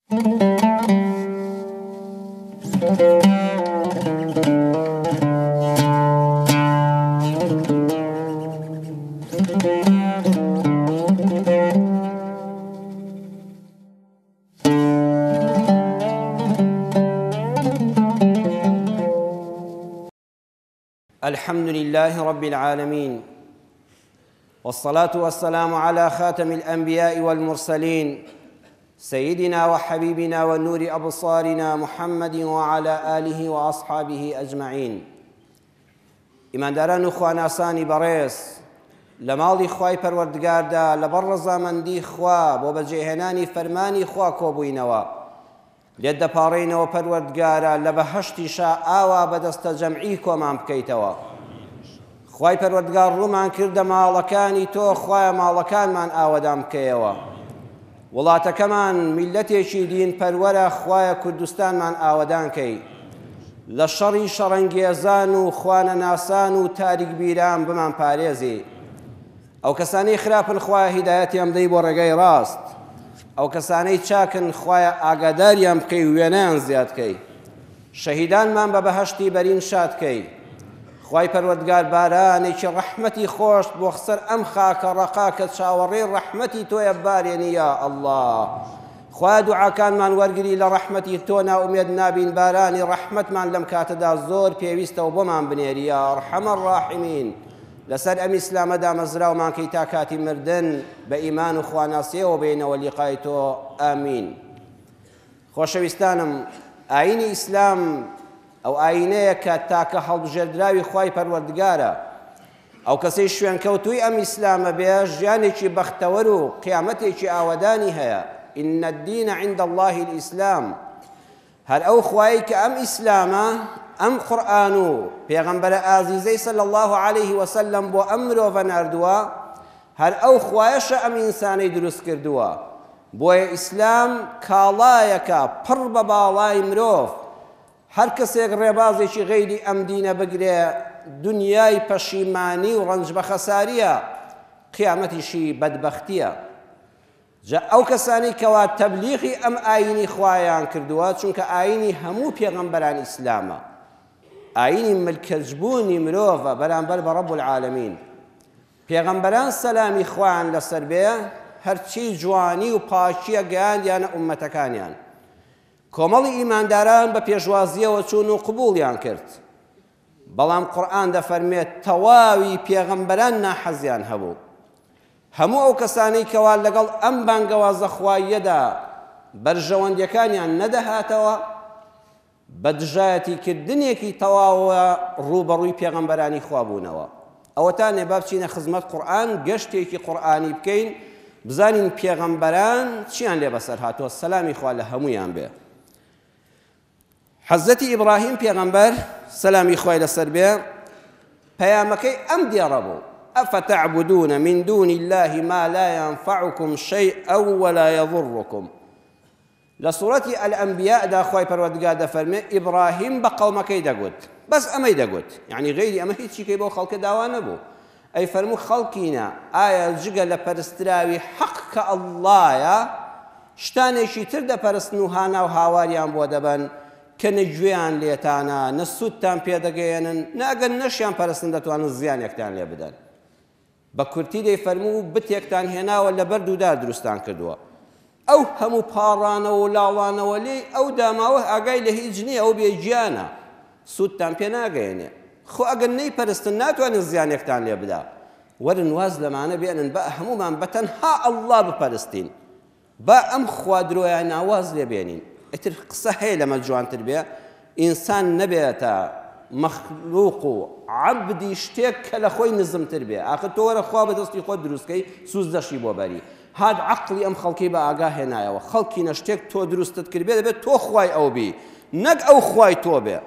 الحمد لله رب العالمين، والصلاة والسلام على خاتم الأنبياء والمرسلين سيدنا وحبيبنا ونور أبصارنا محمد وعلى آله وأصحابه أجمعين. ئیمانداران و خواناسانی بەڕێز، لە ماڵی خوای پەروەردگاردا لەبەر ڕەزامەندی خوا بۆ بەجێهێنانی فەرمانی خوا کۆبووینەوە. لێت دەپاڕێینەوە پەروەردگارە لە بەهەشتیشا ئاوا بەدەستە جەمعی کۆمان بکەیتەوە. خوای پەروەردگار ڕوومان کردە ماڵەکانی تۆ، خوایە ماڵەکانمان ئاوەدان بکەیەوە. وڵاتەکەمان میلەتێکی دین پەروەرە، خوایە کوردستانمان ئاوەدان کەی. لە شەڕی شەڕەنگێزان و خوانەناسان و تاریکبیران بمان پارێزی. ئەو کەسانەی خراپن خوایە هیدایەتیان بدەی بۆ ڕێگەی ڕاست. ئەو کەسانەی چاکن خوایە ئاگاداریان بکەی و وێنەیان زیادکەی. شەهیدانمان بە بەهەشتی بەرین شادکەی. خوای پەروەردگار بارانێکی ڕەحمەتی خۆش بۆ خسەر ئەم خاکە ڕەقا کە چاوەڕێی ڕەحمەتی تۆیە بارێنی یا ئەڵڵا. خوایە دوعاکانمان وەرگری لە ڕەحمەتی تۆ، ناومێد نابین بارانی ڕەحمەتمان لەم کاتەدا زۆر پێویستەوە بۆمان بنێری یا ئەرحەمە الڕاحیمین. لەسەر ئەم ئیسلامەدا مەزراومان کەی تا کاتی مردن بە ئیمان و خواناسیەوە بینەوە لیقای تۆ. ئامین. خۆشەویستانم، ئاینی ئیسلام ئەو ئاینەیە کە تاکە هەڵبژێردراوی خوای پەروەردگارە. ئەو کەسەی شوێنکەوتووی ئەم ئیسلامە بێ، ژیانێکی بەختەوەر و قیامەتێکی ئاوەدانی هەیە. ئین الدین عند الله الئیسلام. هەر ئەو خوایی کە ئەم ئیسلامە، ئەم قورئان و پێغەمبەرە ئازیزەی صلی الله عليه وسلم بۆ ئەم مرۆڤە ناردووە، هەر ئەو خوایەشە ئەم ئینسانەی دروست کردووە. بۆیە ئیسلام کاڵایەکە پڕ بە باڵای مرۆڤ. هەر کەسێک ڕێبازێکی غەیری ئەم دینە بگرێ، دنیای پەشیمانی و ڕەنج بە خەساریە، قیامەتیشی بەدبەختیە. جا ئەو کەسانی کەوا تەبلیغی ئەم ئاینی خوایان کردووە، چونکە ئاینی هەموو پێغەمبەران ئیسلامە، ئاینی ملکەجبوونی مرۆڤە بەرامبەر بە ڕەب العالەمین. پێغەمبەران سەلامی خوایان لەسەر بێ، هەرچی جوانی و پاکیە گەیاندیانە ئومەتەکانیان. کۆمەڵی ئیمانداران بە پێشوازیەوە چوون و قبوڵیان کرد. بەڵام قورئان دەفەرمێت تەواوی پێغەمبەران ناحەزیان هەبوو. هەموو ئەو کەسانەی کەوا لەگەڵ ئەم بانگەوازە خواییەدا بەرژەوەندیەکانیان نەدەهاتەوە، بە دژایەتی کردنێکی تەواوە ڕووبەڕووی پێغەمبەرانی خوا بوونەوە. ئەوەتانێ با بچینە خزمەت قورئان، گەشتێکی قورئانی بکەین، بزانین پێغەمبەران چیان لێ بەسەر هاتووە، سەلامی خوا لە هەموویان بێ. حەزەتی ئیبراهیم پێغەمبەر سەلامی خوای لەسەر بێ، پەیامەکەی ئەم دێڕە بوو: ئەفەتەعبودون من دون الله ما لا ينفعكم شيئا ولا يضركم. لە سوورەتی ئەلئەنبیاءدا خوای پەروەردگار دەفەرمێ ئیبراهیم بە قەومەکەی دەگوت، بەس ئەمەی دەگوت، یعنی غەیری ئەمە هیچیکەی بۆ خەڵکە داوا نەبوو. ئەی فەرموو خەڵکینە، ئایا جگە لە پەرستراوی حەق کە ئەڵڵایە، شتانێکی تر دەپەرستن و هانا و هاواریان بۆ دەبەن کە نە گوێیان لێتانە، نە سوودتان پێدەگەێنن، نەگەن نەشیان پەرستن دەتوانن زیانێکتان لێ بدەن. بە کورتی دەیفەرموو بتێکتان هێناوە لە بەرد و دار دروستان کردووە. ئەو هەموو پاڕانەوە و لاڵانەوە لێی ئەو داماوە ئاگای لە هیچ نییە، ئەو بێگیانە، سوودتان پێ ناگەێنێ. خۆ ئەگەر نەیپەرستن ناتوانن زیانێکتان لێ بدا. وەرن واز لەمانە بێنن بە هەمومان بەتەنها ئەڵڵا بپەرستین، با ئەم خوا درۆیان ناواز لێ بێنین. ئیتر قسە هەیە لەمە جوانتر بێ، ئینسان نەبێتە مەخلوق و عەبدی شتێک کە لە خۆی نزمتر بێ. ئاخر تۆ وەرە خوا بەدەستی خۆت دروستکەی، سوز دەشی بۆ بەری. هاد عەقڵی ئەم خەڵکی بە ئاگا هێنایەوە. خەڵکی نەشتێک تۆ دروستت کرد بێ، دەبێت تۆ خوای ئەو بی، نەک ئەو خوای تۆ بێ.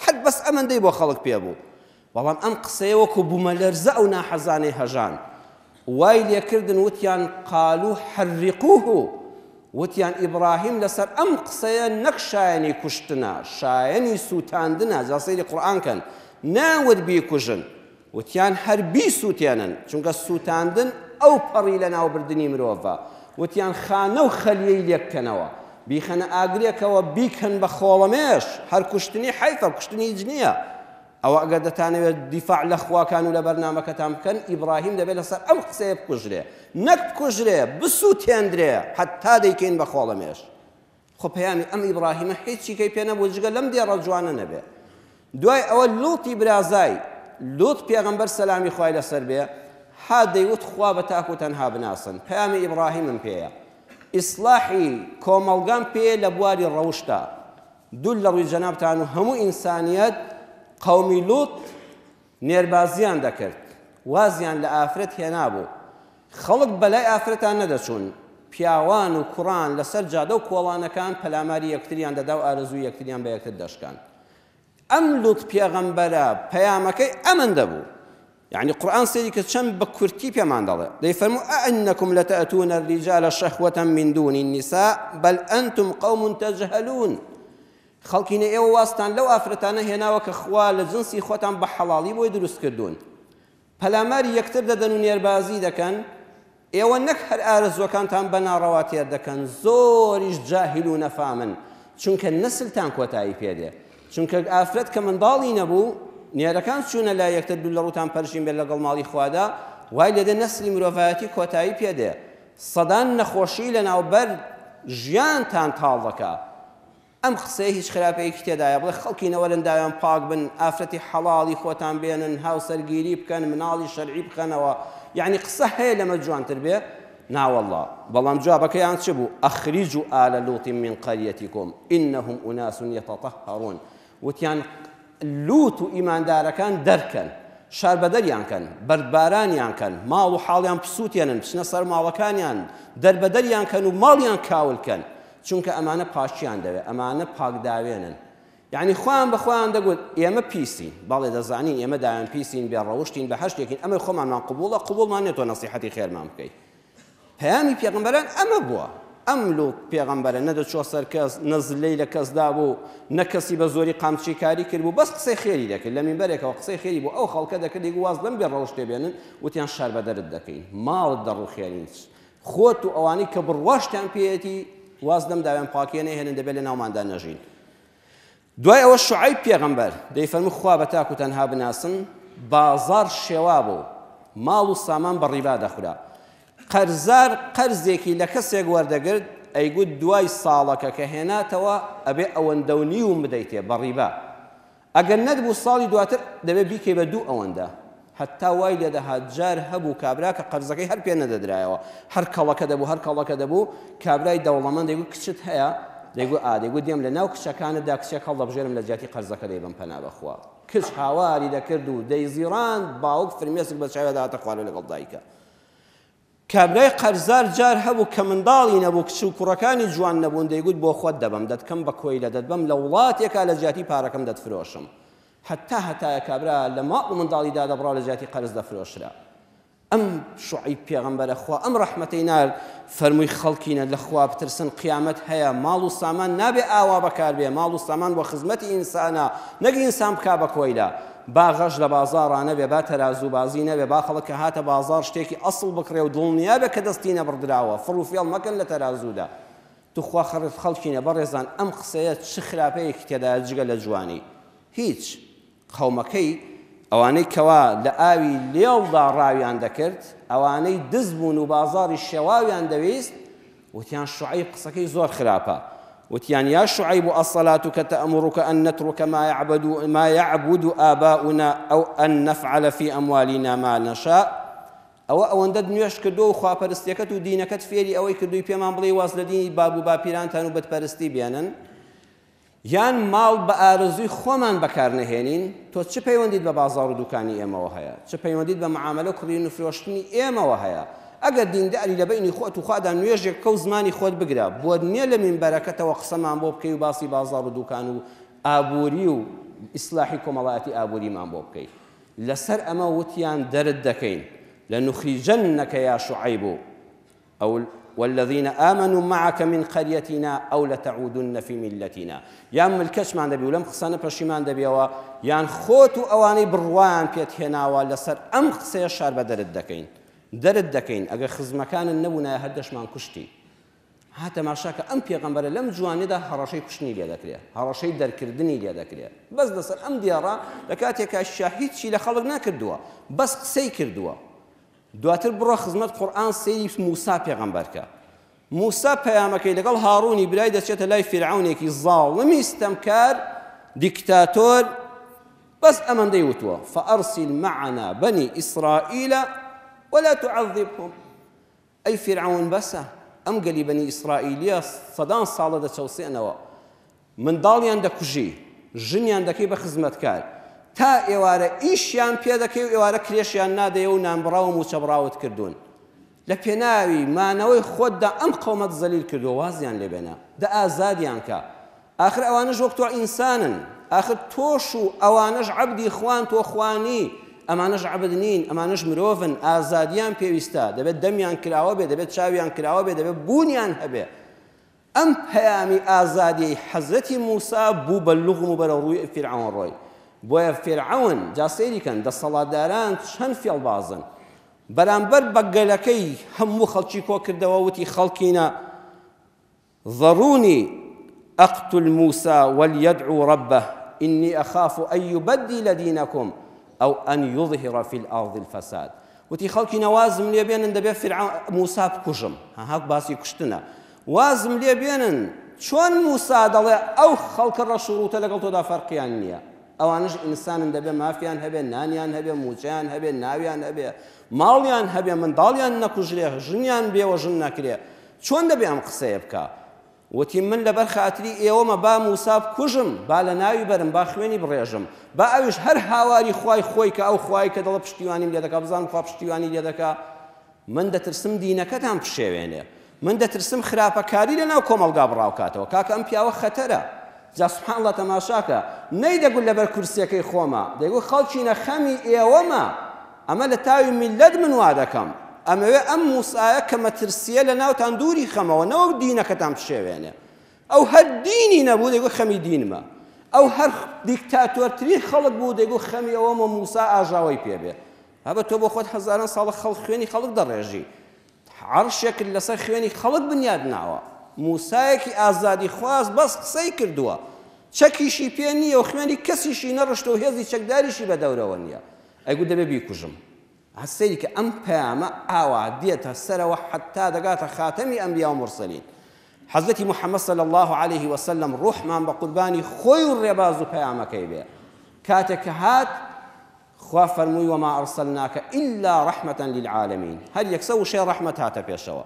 حەد بەس ئەمەندەی بۆ خەڵک پێ بوو. بەڵام ئەم قسەیە وەکو بوومەلەرزە ئەو ناحەزانەی هەژان وای لێکردن، وتیان قالوا حرقوه، وتیان ئیبراهیم لەسەر ئەم قسەیە نەک شایەنی کوشتنە، شایەنی سووتاندنە. جا سەیری قورئان کەن، ناوت بیکوژن، وتیان هەر بیسووتێنن، چونکە سووتاندن ئەو پەڕی لە ناوبردنی مرۆڤە. وتیان خانە و خەلیەی لێ بکەنەوە، بیخەنە ئاگرێکەوە بیکەن بە خۆڵەمێش هەر کوشتنی حیفە کوشتنی هیچ نییە ئەوە ئەگەر دەتانەوێت دیفاع لە خواکان و لە بەرنامەکەتان بکەن ئیبراهیم دەبێت لەسەر ئەم قسەیە بکوژرێ نەک بکوژرێ بسووتێندرێ حتا دەیکەین بە خۆڵەمێش خۆ پەیامی ئەم ئیبراهیمە هیچی کەی پێ نەبوو جگە لەم دێڕە جوانە نەبێ دوای ئەوە لوتی برازای لوت پێغەمبەر سەلامی خوای لەسەر بێ ها دەیوت خوا بە تاک و تەنها بناسن پەیامی ئیبراهیمم پێیە ئیسلاحی کۆمەڵگان پێ لە بواری ڕەوشتا دوو لە ڕووی جەنابتان و هەموو ئینسانیەت قەومی لوت نێربازیان دەکرد وازیان لە ئافرەت هێنابوو خەڵک بەلای ئافرەتان نەدەچوون پیاوان و کوڕان لەسەر جادە و کۆڵانەکان پەلاماری یەکتریان دەدا و ئارەزووی یەکتریان بە یەکتر دەشکان ئەم لوت پێغەمبەرە پەیامەکەی ئەمن دەبوو يعني قرآن سيدك كم بكرتي بيمان دله ديفرموا أأنكم لتأتون الرجال شهوة من دون النساء بل أنتم قوم تجهلون خلقين إيو واستان لو أفرتانا هنا وكخوال جنسي خوتان بحلالي ويدرس كردون فلا ماري يكتر ددنون يربازي دكان إيو نكهر آرز وكان تان بنا رواتير دكان زورش جاهلون فامن چونك النسل تان كوتاي بيده چونك أفرت كمن ضالي نبو نیارەکان چوونە لا یەکتر دوو لە ڕووتان پەرشین بێت لەگەڵ ماڵی خوادا وای لێدە نەسلی مرۆڤایەتی کۆتایی پێدێ سەدان نەخۆشی لە ناوبەر ژیانتان تاڵ دەکا ئەم قسەیە هیچ خراپەیەکی تێدایە بڵێ خەڵکی نەوەرەندایان پاک بن ئافرەتی حەڵاڵی خۆتان بێنن هاوسەرگیری بکەن مناڵی شەرعی بکەنەوە یعنی قسە هەیە لەمە جوانتر بێ ناوەڵڵا بەڵام جوابەکەیان چ بوو ئەخریجوا آل لوط من قريتكم إنهم أناس يتطهرون وتیان لوت و ئیماندارەکان دەرکەن شار بەدەریان کەن بەردبارانیان کەن ماڵ و حاڵیان پسووتێنن بچنە سەر ماڵەکانیان دەربەدەریان کەن و ماڵیان کاولکەن چونکە ئەمانە پاشیان دەوێت ئەمانە پاکداوێنن یعنی خۆیان بەخۆیان دەگوت ئێمە پیسین بەڵێ دەزانین ئێمە دایان پیسین بێ ڕەوشتین بە هەشتێکین ئەمە خۆمانمان قبوڵە قبوڵمان نێتۆ نەسیحەتی خێرمان بکەیت پەیامی پێغەمبەران ئەمە بووە ئەم لوت پێغەمبەرە نەدەچوە سەر کەس نەزلەی لە کەسدا بوو نە کەسی بە زۆری قامچی کاری کرد بوو بەس قسەی خێری دەکرد لە مینبەرێکەوە قسەی خێری بوو ئەو خەڵکە دەکرد دیگە واز لەم بێ ڕەوشتێ بێنن وتیان شار بەدەرت دەکەین ماڵت دەڕوخێنین خۆت و ئەوانەی کە بڕواشتیان پێیەتی واز لەم داوێن پاکێنێ هێنن دەبێت لە ناوماندا نەژین دوای ئەوە شوعەیب پێغەمبەر دەیفەرموو خوا بە تاک و تەنها بناسن بازار شێوا بوو ماڵ و سامان بە ڕیبا دەخورا قەرزار قەرزێکی لە کەسێک وەردەگرت ئەیگوت دوای ساڵەکە کە هێناتەوە ئەبێ ئەوەندە و نیوم بدەیتێ بە ڕیبا ئەگەر نەدبوو ساڵی دواتر دەبێت بیکەی بە دوو ئەوەندە حتا وای لێ دەهات جار هەبوو کابرا کە قەرزەکەی هەر پێ نەدەدرایەوە هەر کەڵەکە دەبوو کابرای دەوڵەمەند دەیگوت کچت هەیە دەیگوت دەیگوت دێم لە ناو کچەکانتدا کچێک هەڵدەبژێرم لە جیاتی قەرزەکە دەیبم پەنا بەخوا کچ هاواری دەکرد و دەیزیڕان باوک فرمێسک بە چاوێ داهاتە خوارێ لەگەڵ دایکە کابرای قەرزار جار هەبوو کە منداڵی نەبوو کچ و کوڕەکانی جوان نەبوون دەیگوت بۆ خۆت دەبم دەتکەم بە کۆیلە دەدبەم لە وڵاتێکا لە جیاتی پارەکەم دەتفرۆشم هەتایە کابرا لە ماڵ و منداڵیدا دەبڕاو لە جیاتی قەرز دەفرۆشرا ئەم شوعەیب پێغەمبەرە خوا ئەم ڕەحمەتەی نار فەرمووی خەڵکینە لە خوا بترسن قیامەت هەیە ماڵ و سامان نابێ ئاوا بەکار بێ ماڵ و سامان بۆ خزمەتی ئینسانە نەک ئینسان بکا بە کۆیلە با غەش لە بازاڕانە بێ با تەرازوو بازی نەبێ با خەڵک کە هاتە بازار شتێکی ئەسڵ بکڕێ و دڵنیا بێ کە دەستی نەبڕدراوە فڕ و فێڵ مەکەن لە تەرازوودا توخوا خەڵکینە بەڕێزان ئەم قسەیە چ خراپەیەکی تێدایە جگە لە جوانی هیچ قەومەکەی ئەوانەی کەوا لە ئاوی لێڵدا ڕاویان دەکرد ئەوانەی دز بوون و بازاڕی شێواویان دەویست وتیان شوعەیب قسەکەی زۆر خراپە وتيان يا شعيب الصلاتك تأمرك أن نترك ما يعبد آباؤنا أو أن نفعل في أموالنا ما نشاء أو أندد نيش كدو خوا پرستيكت و دينكت فيري أو كدو بيمان بلي واصل دين بابو باپيران تانو بد پرستی بيانن یان ماڵ بە ئارزووی خۆمان بەکارنەهێنین تۆ چ پەیوەندیت بە بازاڕ و دوکانی ئێمەوە هەیە چ پەیوەندیت بە معاملە و کڕین و فرۆشتنی ئێمەوە هەیە ئەگەر دینداری لە بینی خۆت و خوادا نوێژێک کە و زمانی خۆت بگرە بۆ نییە لە مینبەرەکەتەوە قسەمان بۆ بکەی و باسی بازاڕ و دوکان و ئابووری و ئیسلاحی کۆمەڵایەتی ئابووریمان بۆ بکەیت لەسەر ئەمە وتیان دەرت دەکەین لنخرجنك يا شعيب أو والذين آمنوا معك من قريتنا أو لتعودن في ملتنا يا ملكش ما دبي ولم خصنا بشيمان دبيوا يان خوت أواني بروان بيت هنا ولا سر أم خصي شار بدر الدكين در الدكين أجا خز مكان النبونا هدش مان كشتي تەماشاکە ئەم پێغەمبەرە لەم جوانێدا هەڕەشەی کوشتنی لێ دەکرێت، هەڕەشەی دەرکردنی لێ دەکرێت. بەس لەسەر ئەم دیێڕە لە کاتێکا هیچی لە خەڵک نەکردووە، بەس قسەی کردووە. دواتر بڕۆ خزمەت قورئان سەیری موسا پێغەمبەرکە. موسا پەیامەکەی لەگەڵ هاڕوونی برای دەچێتە لای فیرعونێکی زاڵمی ستەمکار دیکتاتۆر، بەس ئەمەندەی وتووە فەئەرسیل مەعەنا بەنی ئیسرائیلە وەلا تعەذیبهم. ئەی فیرعون بەسە ئەم گەلی بەنی ئیسرائیلیە سەدان ساڵە دەچەوسێنەوە، منداڵیان دەکوژی، ژنیان دەکەی بە خزمەتکار، تا ئێوارە ئیشیان پێ دەکەی و ئێوارە کرێشیان نادەیە و نانبڕاو و موچەبڕاوت کردوون. لە پێناوی مانەوەی خۆتدا ئەم قەومەت زەلیل کردووە، وازیان لێبێنە، دە ئازادیان کە. ئاخر ئەوانەش وەک تۆ ئینسانن، ئاخر تۆش و ئەوانەش عەبدی خوان تۆ خوانی، ئەمانەش عەبد نین، ئەمانەش مرۆڤن، ئازادیان پێویستە، دەبێت دەمیان کراوە بێ، دەبێت چاویان کراوە بێ، دەبێت بوونیان هەبێ. ئەم پەیامی ئازادیەی حەزرەتی موسا بوو بە لوغم و بەرە ڕووی فیرعون ڕۆی. بۆیە فیرعون جا سەیریکەن دەسەڵاتداران چەند فێڵبازن، بەرامبەر بە گەلەکەی هەموو خەڵکی کۆ کردەوە وتی خەڵکینە ذەڕونی ئەقتل موسا وەلیەدعو ڕەبەه ئینی ئەخاف ئەن یوبەدیلە دینەکم ئەو ئەن یوظهر فی الأرض الفەساد. وتی خەڵکی نەوازم لێ بێنن دەبێت موسا بکوژم، هەک باسی کوشتنە، وازم لێ بێنن چۆن موسا دەڵێ ئەو خەڵکە ڕەشوڕوتە لەگەڵ تۆدا فەرقیان نییە، ئەوانش ئینسانن، دەبێت مافیان هەبێ، نانیان هەبێ، موچیان هەبێ، ناویان هەبێ، ماڵیان هەبێ، منداڵیان نەکوژرێ، ژنیان بێوە ژن نەکرێ، چۆن دەبێ ئەم قسەیە بکە؟ وتی من لەبەر خاتری ئێوەمە با موسا بکوژم، با لە ناوی بەرم، با خوێنی بڕێژم، با ئەویش هەر هاواری خوای خۆی کە ئەو خوای کە دەڵە پشتیوانیم لێ دەکا، بزانم خوا پشتیوانی لێ دەکا. من دەترسم دینەکەتان بشێوێنێ، من دەترسم خراپەکاری لەناو کۆمەڵگا بڕاوکاتەوە. کاکە ئەم پیاوە خەتەرە. جا سبحان الله تەماشاکە، نەیدەگوت لەبەر کورسیەکەی خۆمە، دەیگوت خەڵکینە خەمی ئێوەمە، ئەمە لە تاوی میلەت من وا دەکەم، ئەمەوێ ئەم موسایە کە مەترسیە لە ناوتان دووری خەمەوە، نەوەک دینەکەتان بشێوێنێ. ئەو هەر دینی نەبوو دەیگوت خەمی دینمە، ئەو هەر دیکتاتۆرترین خەڵک بوو دەیگوت خەمی ئەوەمە موسا ئاژاوی پێبێ. هەبە تۆ بۆ خۆت هەزاران ساڵە خوێنی خەڵک دەڕێژی، عەرشێکت لەسەر خوێنی خەڵک بنیاد ناوە. موسایەکی ئازادی خواست بەس قسەی کردووە، چەکیشی پێ نییە و خوێنی کەسیشی نەڕشتە و هێزی چەکداریشی بە دەورەوە نییە. ئەیگوت دەبێ بیکوژم. هەستەیری کە ئەم پەیامە ئاوا دێتە سەرەوە حتا دەگاتە خاتەمی ئەنبیا و مرسەلین. حەزرەتی محەممەد صلی الله عليه وسلم ڕوحمان بە قوربانی خۆی و ڕێباز و پەیامەکەی بێ. کاتێک کە هات خوا فەرمووی وەما ئەرسەلناکە ئیلا ڕەحمەتەن للعالەمین، هەر یەکسە وشەی ڕەحمەت هاتە پێشەوە.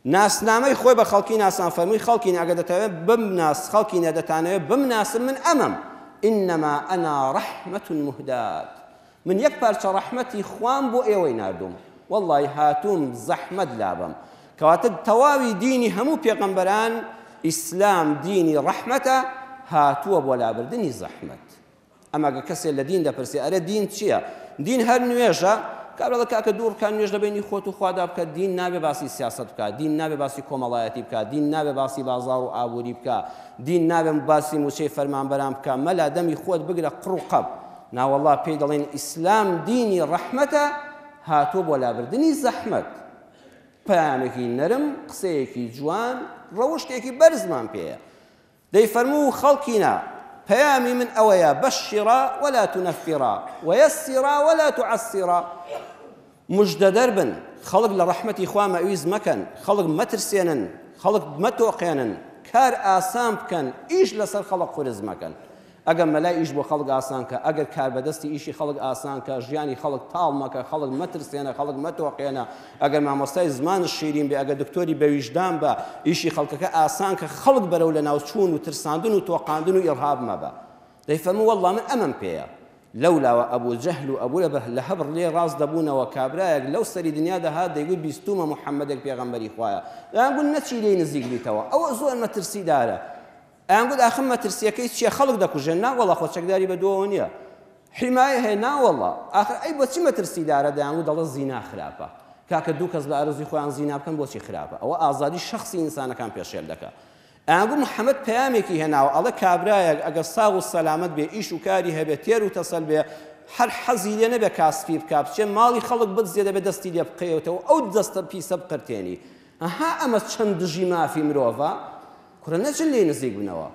ناسنامەی خۆی بە خەڵکی ناسان فەرمووی خەڵکین ئەگە دەتەوێت بمناس، خەڵکینە دەتانەوێت بمناسم من ئەمەم، ئینەما ئەنا ڕەحمەت مهدات، من یەک پارچە ڕەحمەتی خوام بۆ ئێوەی ناردوم، وەڵڵی هاتووم زەحمەت لابم. کەواتە تەواوی دینی هەموو پێغەمبەران ئیسلام دینی ڕەحمەتە، هاتووە بۆ لابردنی زەحمەت. ئەماگە کەسێک لە دین دەپرسێ ئەرە دین چییە؟ دین هەر نوێژە، کابراڵە کاکە دوور بکات نوێژ لەبینی خۆت و خوادا بکات، دین نابێ باسی سیاست بکات، دین نابێ باسی کۆمەڵایەتی بکات، دین نابێ باسی بازار و ئابووری بکات، دین نابێ باسی موچەی فەرمانبەران بکات، مەلا دەمی خۆت بگرە قڕ و قەب. ناوەڵڵا پێی دەڵێن ئیسلام دینی ڕەحمەتە، هاتووە بۆ لابردنی زەحمەت. پەیامێکی نەرم، قسەیەکی جوان، ڕەوشتێکی بەرزمان پێیە. دەیفەرموو خەڵکینە پەیامی من ئەوەیە بەشیرا وەلا تونەفیرا وەیەسیرا وەلا توعەسیرا، مژدە دەربن، خەڵک لە ڕەحمەتی خوا مەویز مەکەن، خەڵک مەترسێنن، خەڵک مەتۆقێنن، کار ئاسان بکەن، ئیش لەسەر خەڵک قورس مەکەن. ئەگەر مەلای ئیش بۆ خەڵک ئاسان کە، ئەگەر کار بەدەستی ئیشی خەڵک ئاسان کە، ژیانی خەڵک تاڵ مەکە، خەڵک مەترسێنە، خەڵک مەتۆقێنە، ئەگەر مامۆستای زمانت شیرین بێ، ئەگەر دکتۆری بەویژدان بە، ئیشی خەڵکەکە ئاسان کە، خەڵک بەرەو لە ناوچوون و ترساندن و تۆقاندن و ئیرهاب مەبە. دەیفەرموو وەڵڵا من ئەمەم پێیە. لەولاوە ئەبوو جەهل و ئەبوو لەبەر لە هەبڕ لێ ڕاست دەبوونەوە، کابرایەک لەو سەری دنیا دەهات دەیگوت بیستومە محەممەدێک پێغەمبەری خوایە، دەیانگوت نەچی لێی نزیک بیتەوە، ئەوە زۆر مەترسیدارە. ئەیانگوت ئاخر مەترسیەکەی چییە؟ خەڵک دەکوژێن؟ ناوەڵڵا خۆ چەکداری بە دووەوە نییە، حیمایە هەیە. ناوەڵڵا ئاخر ئەی بۆچی مەترسیدارە؟ دەیانگوت دەڵێ زینا خراپە، کاکە دوو کەس بە ئارزوی خۆیان زینا بکەن بۆچی خراپە؟ ئەوە ئازادی شەخسی ئینسانەکان پێشێل دەکات. ئەیانگوت محەممەد پەیامێکی هێناوە، ئەڵێ کابرایەک ئەگەر ساغ و سەلامەت بێ، ئیش و کاری هەبێت، تێر و تەسەل بێ، هەر حەزی لێ نەبێ کاسفی بکات، بچێ ماڵی خەڵک بدزێ، دەبێت دەستی لێ بقەیەوەتەوە، ئەو دەستە پیسە بقرتێنی. ئەها ئەمە چەند دژی مافی مرۆڤە کوڕە نەچن لێ نزیک بنەوە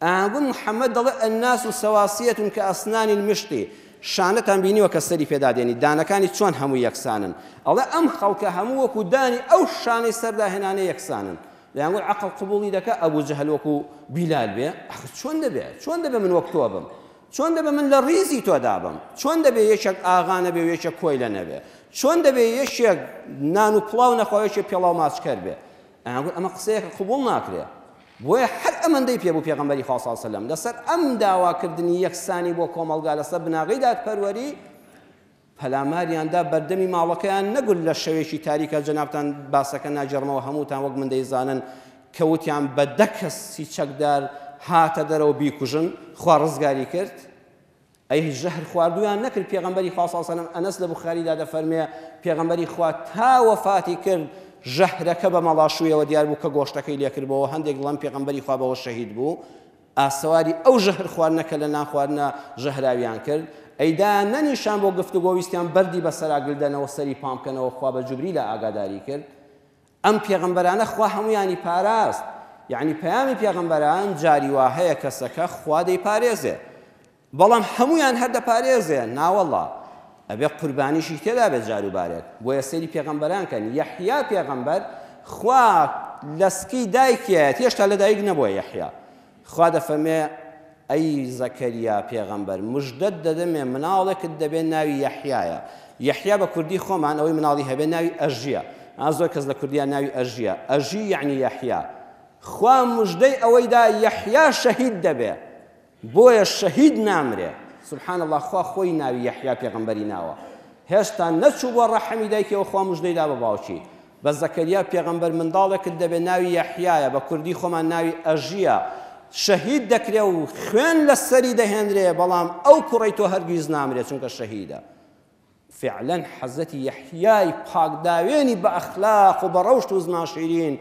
ئاگوون محەممەد دەڵێ ئەناس و سەواسیەتون کە ئەسنانی المشتی شانەتان بینیوە کە سەری پێدادێنی دانەکانی چۆن هەموو یەکسانن ئەڵێ ئەم خەڵکە هەموو وەکو دانی ئەو شانەی سەرداهێنانە یەکسانن دەیانگوت عەقڵ قبوڵی دەکە ئەبوو جەهل وەکو بیلال بێ چۆن دەبێ من وەک تۆ بم چۆن دەبێ من لە ڕیزی تۆدا بم چۆن دەبێ یەکێک ئاغا نەبێ و یەکێک کۆی لە نەبێ چۆن دەبێ یەکێک نان و پڵاو نەخوا یەکێک پێڵاو ماچکەر بێ ئەیانگوت ئەمە قسەیەکە قبوڵ ناکرێ بۆیە هەر ئەمەندەی پێبوو پێغەمبەری خوا صلی الله علیه و سلم لەسەر ئەم داواکردنی یەکسانی بۆ کۆمەڵگا لەسەر بناغی دادپەروەری پەلاماریاندا بەردەمی ماڵەکەیان نەگوت لە شەوێکی تاریکە جەنابتان باسەکە ناجێڕمەوە هەمووتان وەک من دەیزانن کەوتیان بە دە کەسی چەکدار هاتە دەرەوە بیکوژن خوا ڕزگاری کرد ئەی ژەهر خواردویان نەکرد پێغەمبەری خوا صلی الله علیه و سلم ئەنەس لە بوخاریدا دەفەرمێ پێغەمبەری خوا تا وەفاتی کرد ژەهرەکە بە مەڵاشوویەوە دیار بوو کە گۆشتەکەی لێکردبەوە هەندێک دڵم پێغەمبەری خوا بەوە شەهید بوو ئاسەواری ئەو ژەهر خواردنەکە لە نان خواردنە ژەهراویان کرد ئەیدا نەنیشان بۆ گفتوگۆ ویستیان بەردی بەسەرا گردنەوە سەری پامکەنەوە خوا بە جوبریلە ئاگاداری کرد ئەم پێغەمبەرانە خوا هەمویانی پاراست یعنی پەیامی پێغەمبەران جاری وا هەیە کەسەکە خوا دەیپارێزێ بەڵام هەمویان هەر دەپارێزێ ناوەڵڵا ئەبێ قوربانیشی تێدا بێت جاروبارێک بۆیە سەیری پێغەمبەران کەن یەحیا پێغەمبەر خوا لەسکی دایکیەت هێشتا لە دایک نەبووە یەحیا خوا دەفەرمێ ئەی زەکەریا پێغەمبەر موژدەت دەدەمێ مناڵێکت دەبێت ناوی یەحیایە یەحیا بە کوردی خۆمان ئەوەی مناڵی هەبێ ناوی ئەژیە زۆر کەس لە کوردیان ناوی ئەژیە ئەژی یعنی یەحیا خوا موژدەی ئەوەیدا یەحیا شەهید دەبێ بۆیە شەهید نامرێ سبحان الله خوا خۆی ناوی یەحیا پێغەمبەری ناوە هێشتا نەچوو بۆ ڕەحەمی دایکەوە خوا موژدەیدا بە باوکی بە زەکەریا پێغەمبەر منداڵێکت دەبێت ناوی یەحیایە بە کوردی خۆمان ناوی ئەژیە شەهید دەکرێ و خوێن لە سەری دەهێنرێ بەڵام ئەو کوڕی تۆ هەرگیز نامرێت چونکە شەهیدە فعلا حەزەتی یەحیای پاکداوێنی بە ئەخلاق و بە ڕەوشت و زمان شیرین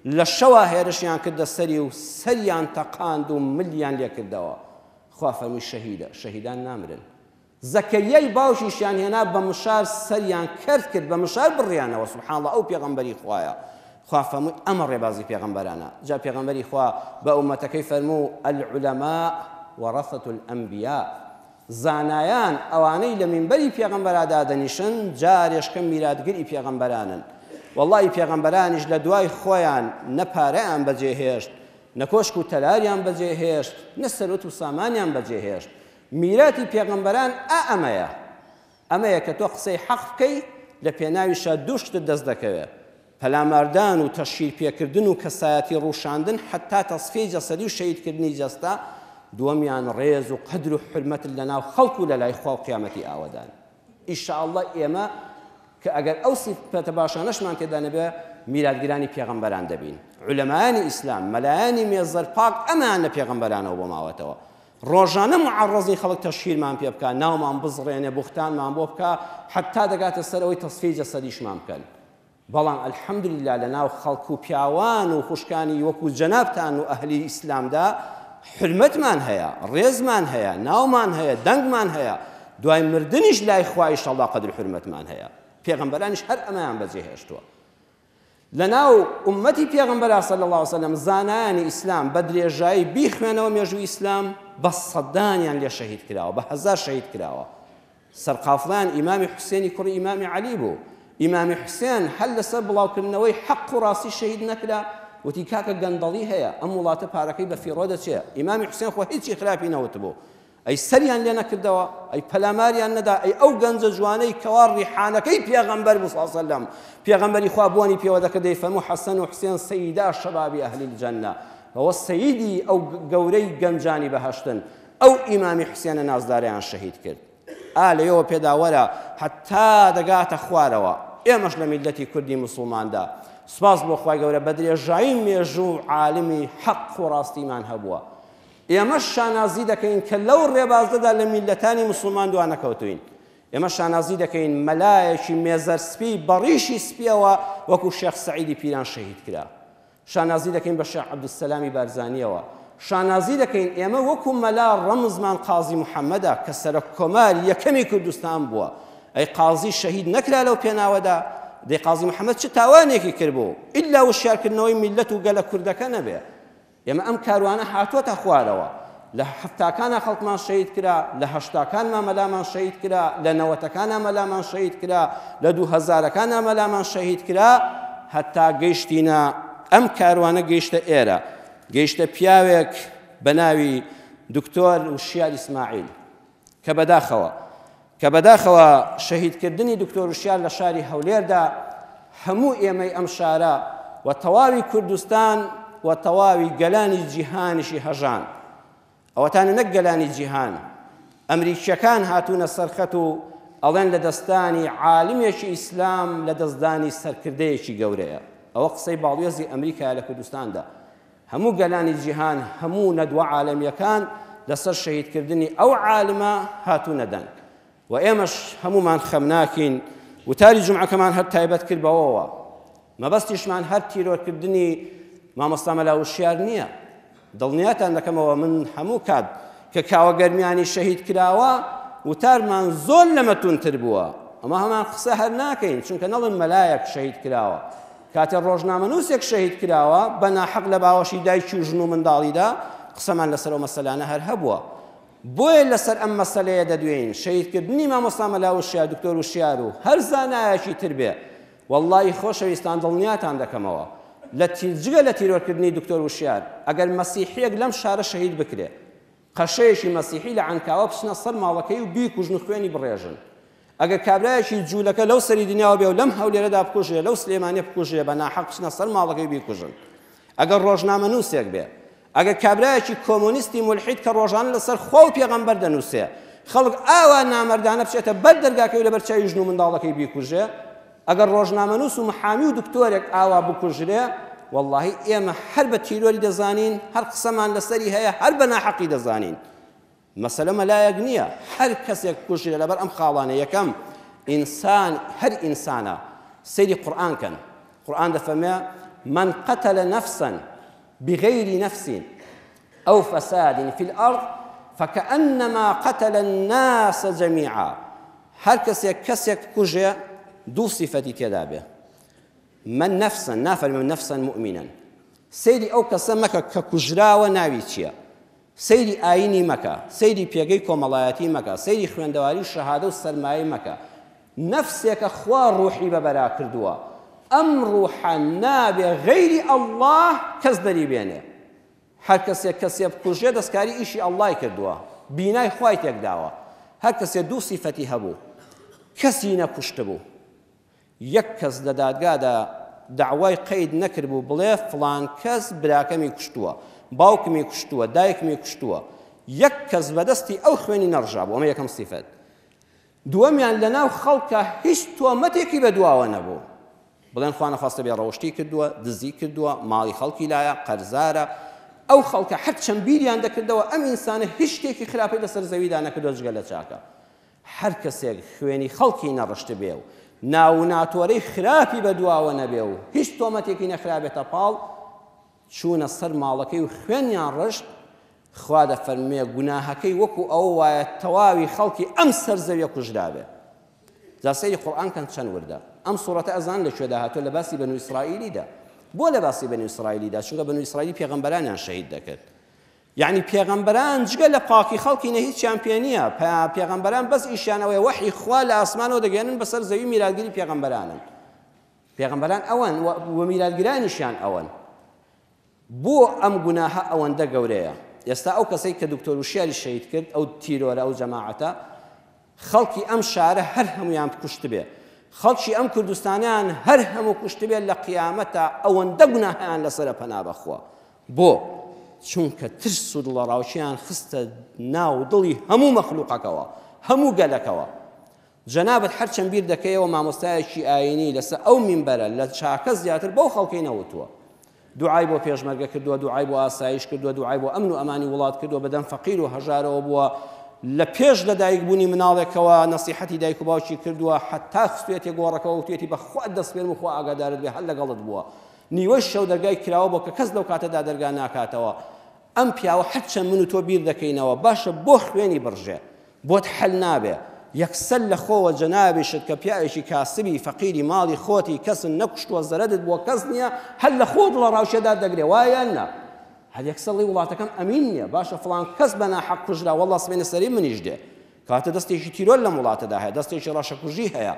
لە شەوا هێرشیان کردە سەری و سەریان تەقاند و ملیان لێ کردەوە خوا فەرمووی شەهیدە شەهیدان نامرن زەکەریای باوشیشیان هێنا بە مشار سەریان کرد بە مشار بڕیانەوە سبحان الله ئەو پێغەمبەری خوایە خوا فەرمووی ئەمە ڕێبازی پێغەمبەرانە جا پێغەمبەری خوا بە ئومەتەکەی فەرموو العولەماء وەڕەثەة الئەنبیا زانایان ئەوانەی لە مینبەری پێغەمبەردا دەنیشن جارێشکە میراتگری پێغەمبەرانن وەڵڵاهی پێغەمبەرانیش لە دوای خۆیان نە پارەیان بەجێهێشت نە کۆشک و تەلاریان بەجێهێشت نە سەرۆت و سامانیان بەجێهێشت میراتی پێغەمبەران ئەمەیە کە تۆ قسەی حەق بکەی لە پێناویشە دوو شتت دەست دەکەوێت پەلاماردان و تەشیر پێکردن و کەسایەتی ڕووشاندن حتا تەصفیەی جەسەدی و شەهیدکردنی جەستە دووەمیان ڕێز و قەدر و حرمەت لەناو خەڵک و لەلای خوا و قیامەتی ئاوەدان ئینشاءالله ئێمە کە ئەگەر ئەو سیفەتە باشانەشمان تێدا نەبێ میلادگرانی پێغەمبەران دەبین عولەمایانی ئیسلام مەلایانی مێزەر پاک ئەمان لە پێغەمبەرانەوە بۆ ماوەتەوە ڕۆژانە معەڕەزی خەڵک تەشهیرمان پێ بکە ناومان بزڕێنێ بوختانمان بۆ بکە حتا دەگاتە سەر ئەوەی تەصفیەی جەسەدیشمان بکەن بەڵام الحەمدولله لەناو خەڵک و پیاوان و خوشکانی وەکو جەنابتان و ئەهلی ئیسلامدا حرمەتمان هەیە ڕێزمان هەیە ناومان هەیە دەنگمان هەیە دوای مردنیش لای خوا ئینشاءالله قەدر حرمەتمان هەیە پێغەمبەرانیش هەر ئەمەیان بەجێهێشتووە لەناو ئومەتی پێغەمبەر صلی الله علیه وسلم زانایانی ئیسلام بە درێژایی بیخوێنەوە مێژووی ئیسلام بە سەدانیان لێ شەهید کراوە بە هەزار شەهید کراوە سەرقافڵان ئیمامی حوسێنی کوڕی ئیمامی عەلی بوو ئیمامی حوسێن هەر لەسەر بڵاوکردنەوەی حەق و ڕاستی شەهید نەکرا وتی کاکە گەندەڵی هەیە ئەم وڵاتە پارەکەی بە فیڕۆ دەچێ ئیمامی حوسێن خۆ هیچی خراپی نەوت بوو ئەی سەریان لێ نەکردەوە ئەی پەلاماریان نەدا ئەی ئەو گەنجە جوانەی کەوا ڕیحانەکەی پێغەمبەر بوو صلی الله علیه وسلم پێغەمبەری خوا بۆنی پێوە دەکرد دەیفەرموو حەسەن و حوسێن سەیدا شەبابی ئەهلی الجەنە ئەوە سەیدی ئەو گەورەی گەنجانی بەهەشتن ئەو ئیمامی حوسێنە نازداریان شەهید کرد لەوە پێداوەرە حتا دەگاتە خوارەوە ئێمەش لە میلەتی کوردی موسڵماندا سپاس بۆ خوای گەورە بە درێژایی مێژوو عالمی حەق و ڕاستیمان هەبووە ئێمە شانازی دەکەین کە لەو ڕێبازدەدا لە میلەتانی موسڵمان دوان نەکەوتوین ئێمە شانازی دەکەین مەلایەکی مێزەر سپی بەڕیشی سپیەوە وەکو شێخ سەعیدی پیران شەهید کرا شانازی دەکەین بە شێخ عەبدولسەلامی بارزانیەوە شانازی دەکەین ئێمە وەکو مەلا ڕەمزمان قازی محەممەدە کە سەرۆک کۆماری یەکەمی کوردستان بووە ئەی قازی شەهید نەکرا لەو پێناوەدا دەی قازی محەممەد چ تاوانێکی کردبوو ئیلا وشارکردنەوەی میلەت و گەلە کوردەکە نەبێ ئێمە ئەم کاروانە هاتووەتە خوارەوە لە هەفتاکانە خەڵکمان شەهید کرا لە هەشتاکانمان مەلامان شەهید کرا لە نەوەتەکانە مەلامان شەهید کرا لە 2000ەکانە مەلامان شەهید کرا هەتا گەیشتینە ئەم کاروانە گەیشتە ئێرە گەیشتە پیاوێک بە ناوی دکتۆر وشیار ئیسماعیل کە بەداخەوە شەهیدکردنی دکتۆر وشیار لە شاری هەولێردا هەموو ئێمەی ئەم شارە و تەواوی کوردستان و تەواوی گەلانی جیهانیشی هەژان ئەوەتانە نەک گەلانی جیهان ئەمریکیەکان هاتوونە سەرخەت و ئەڵێن لە دەستانی عالمێکی ئیسلام لە دەستدانی سەرکردەیەکی گەورەیە ئەوە قسەی باڵێزی ئەمریکا لە کوردستاندا هەموو گەلانی جیهان هەموو نەدوە عالەمیەکان لەسەر شەهیدکردنی ئەو عالمە هاتوونە دەنگ و ئێمەش هەمومان خەمناکین وتاری جومعەکەمان هەر تایبەت کرد بەوەوە مەبەستیشمان هەر تیرۆرکردنی مامۆستا مەلا وشیار نییە دڵنیاتان دەکەمەوە من هەموو کات کە کاوەگەرمیانی شەهید کراوە وتارمان زۆر لە مەتونتر بووە ئەمە هەمان قسە هەر ناکەین چونکە نەڵێن مەلایەک شەهید کراوە کاتێ ڕۆژنامەنووسێک شەهید کراوە بە ناحەق لە باوەشی دایکی و ژن و منداڵیدا قسەمان لەسەر ئەو مەسەلانە هەر هەبووە بۆیە لەسەر ئەم مەسەلەیە دەدوێین شەهیدکردنی مامۆستا مەلا وشیار دکتۆر وشیار و هەر زانایەکی تر بێ وەڵڵی خۆشەویستان دڵنیاتان دەکەمەوە جگە لە تیرۆرکردنی دکتۆر وشیار ئەگەر مەسیحیەک لەم شارە شەهید بکرێ قەشەیەکی مەسیحی لە عنکاوە بچنە سەر ماڵەکەی و بیکوژن خوێنی بڕێژن ئەگەر کابرایەکی جوولەکە لەو سەری دنیاوە بێ و لەم هەولێرەدا بکوژێ لەو سلێمانێ بکوژێ بە ناحەق بچنە سەر ماڵەکەی بیکوژن ئەگەر ڕۆژنامەنووسێک بێ ئەگەر کابرایەکی کۆمۆنیستی مولحید کە ڕۆژانە لەسەر خوا و پێغەمبەر دەنووسێ خەڵک ئاوا نامەردانە بچێتە بەر دەرگاکەی و لەبەر چاوی ژن و منداڵەکەی بیکوژێ ئەگەر ڕۆژنامەنووس و محامی و دکتۆرێک ئاوا بکوژرێ والله ئێمە هەر بە تیرۆری دەزانین هەر قسەمان لەسەری هەیە هەر بە ناحەقی دەزانین مەسەلە مەلایەک نییە هەر کەسێک کوژرێ لەبەر ئەم خاڵانە یەکەم ئینسان هەر ئینسانە سەیری قورئان کەن قورئان دەفەرمێ من قتل نفسا بغير نفس أو فساد في الأرض فكأنما قتل الناس جميعا هر كسيك كوجه دو صفتي تدابه من نفسا نافر من نفسا مؤمنا سيدي أو كسمك ككجرا وناويتيا سيدي آيني مكا سيدي بيجي كمالاتي مكا سيدي خوندواري الشهادة والسرماي مكا نفسك خوار روحي ببرا كردوا أم روحا نابي غير الله كزدري بينه هر کەسێک بکوژێ دەستکاری ئیشی ئەڵڵای کردووە بینای خوای تێک داوە هەر کەسێ دوو سیفەتی هەبوو کەسی نەکوشت بوو یەک کەس لە دادگادا داوای قەید نەکرد بوو بڵێ فڵان کەس براکەمی کوشتووە باوکمی کوشتووە دایکمی کوشتووە یەک کەس بەدەستی ئەو خوێنی نەڕژا بوو ئەمە یەکەم سیفەت دووەمیان لەناو خەڵکە هیچ تۆمەتێکی بەدواوە نەبوو بڵێن خوا نەخواستە بێ ڕەوشتی کردووە دزی کردووە ماڵی خەڵکی لایە قەرزارە ئەو خەڵکە هەر چەند بیریان دەکردەوە ئەم ئینسانە هیچ شتێکی خراپەی لەسەر زەویدا نەکردووە جگە لە چاکە هەر کەسێک خوێنی خەڵکی نەڕشت بێ و ناو ناتۆرەی خراپی بەدواوە نەبێ و هیچ تۆمەتێکی نەخرابێتە پاڵ چوونە سەر ماڵەکەی و خوێنیان ڕشت خوا دەفەرمێ گوناهەکەی وەکو ئەو وایە تەواوی خەڵکی ئەم سەر زەویە کوژرابێ جا سەیری قورئان کەن چەند وردە ئەم سوورەتە ئەزان لەکوێدا هاتووە لە باسی بەنو ئیسرائیلیدا بۆ لە باسی بەنو ئیسرائیلیدا چونکە بەنو ئیسرائیلی پێغەمبەرانیان شەهید دەکرد یعنی پێغەمبەران جگە لە پاکی خەڵکی نە هیچیان پێ نییە پێغەمبەران بەس ئیشیانەوەی وەحی خوا لە ئاسمانەوە دەگەێنن بەسەر زەوی میراتگیری پێغەمبەرانن پێغەمبەران ئەوەن و میراتگیرانیشیان ئەوەن بۆ ئەم گوناهە ئەوەندە گەورەیە ئێستا ئەو کەسەی کە دکتۆر وشیاری شەهید کرد ئەو تیرۆرە ئەو جەماعەتە خەڵکی ئەم شارە هەر هەمویان کوشت بێ خەڵکی ئەم کوردستانیان هەر هەموو کوشت بێت لە قیامەتە ئەوەندە گوناهیان لەسەرە پەنا بەخوا بۆ چونکە ترس و دڵەڕاوچیان خستە ناو دڵی هەموو مەخلوقەکەوە هەموو گەلەکەوە جەنابەت هەرچەند بیر دەکەیەوە مامۆستایەکی ئاینی لەسەر ئەو مینبەرە لە چاکە زیاتر بەو خەڵکەی نەوتووە دوعای بۆ پێشمەرگە کردووە دوعای بۆ ئاسایش کردووە دوعای بۆ ئەمن و ئەمانی وڵات کردووە بەدەم فەقیر و هەژارەوە بووە لە پێش لە دایکبوونی مناڵێکەوە نەسیحەتی دایک و باوکی کردووە حتا خستوێتی گۆڕەکەەوە وتێتی بەخوا دەست پێم و خوا ئاگادارت بێ هەر لەگەڵت بووە نیوەی شەو دەرگای کراوە بۆ کە کەس لەو کاتەدا دەرگا ناکاتەوە ئەم پیاوە هەرچەند من و تۆ بیر دەکەینەوە باشە بۆ خوێنی بڕژێ بۆت حەل نابێ یەکسەر لە خۆوە جەنابێشت کە پیاوێکی کاسبی فەقیری ماڵی خۆتی کەسن نەکوشتووە زەرەدت بۆ کەس نییە هەر لە خۆت لە ڕاوشێدا دەگرێ وایە نە هەر یەکسەڵی وڵاتەکەم ئەمین نییە باشە فڵان کەس بە ناحەق کوژرا وەڵڵا سبێنە سەری منیش دێ کاتە دەستێکی تیرۆر لە وڵاتەدا هەیە دەستێکی ڕەشەکوژی هەیە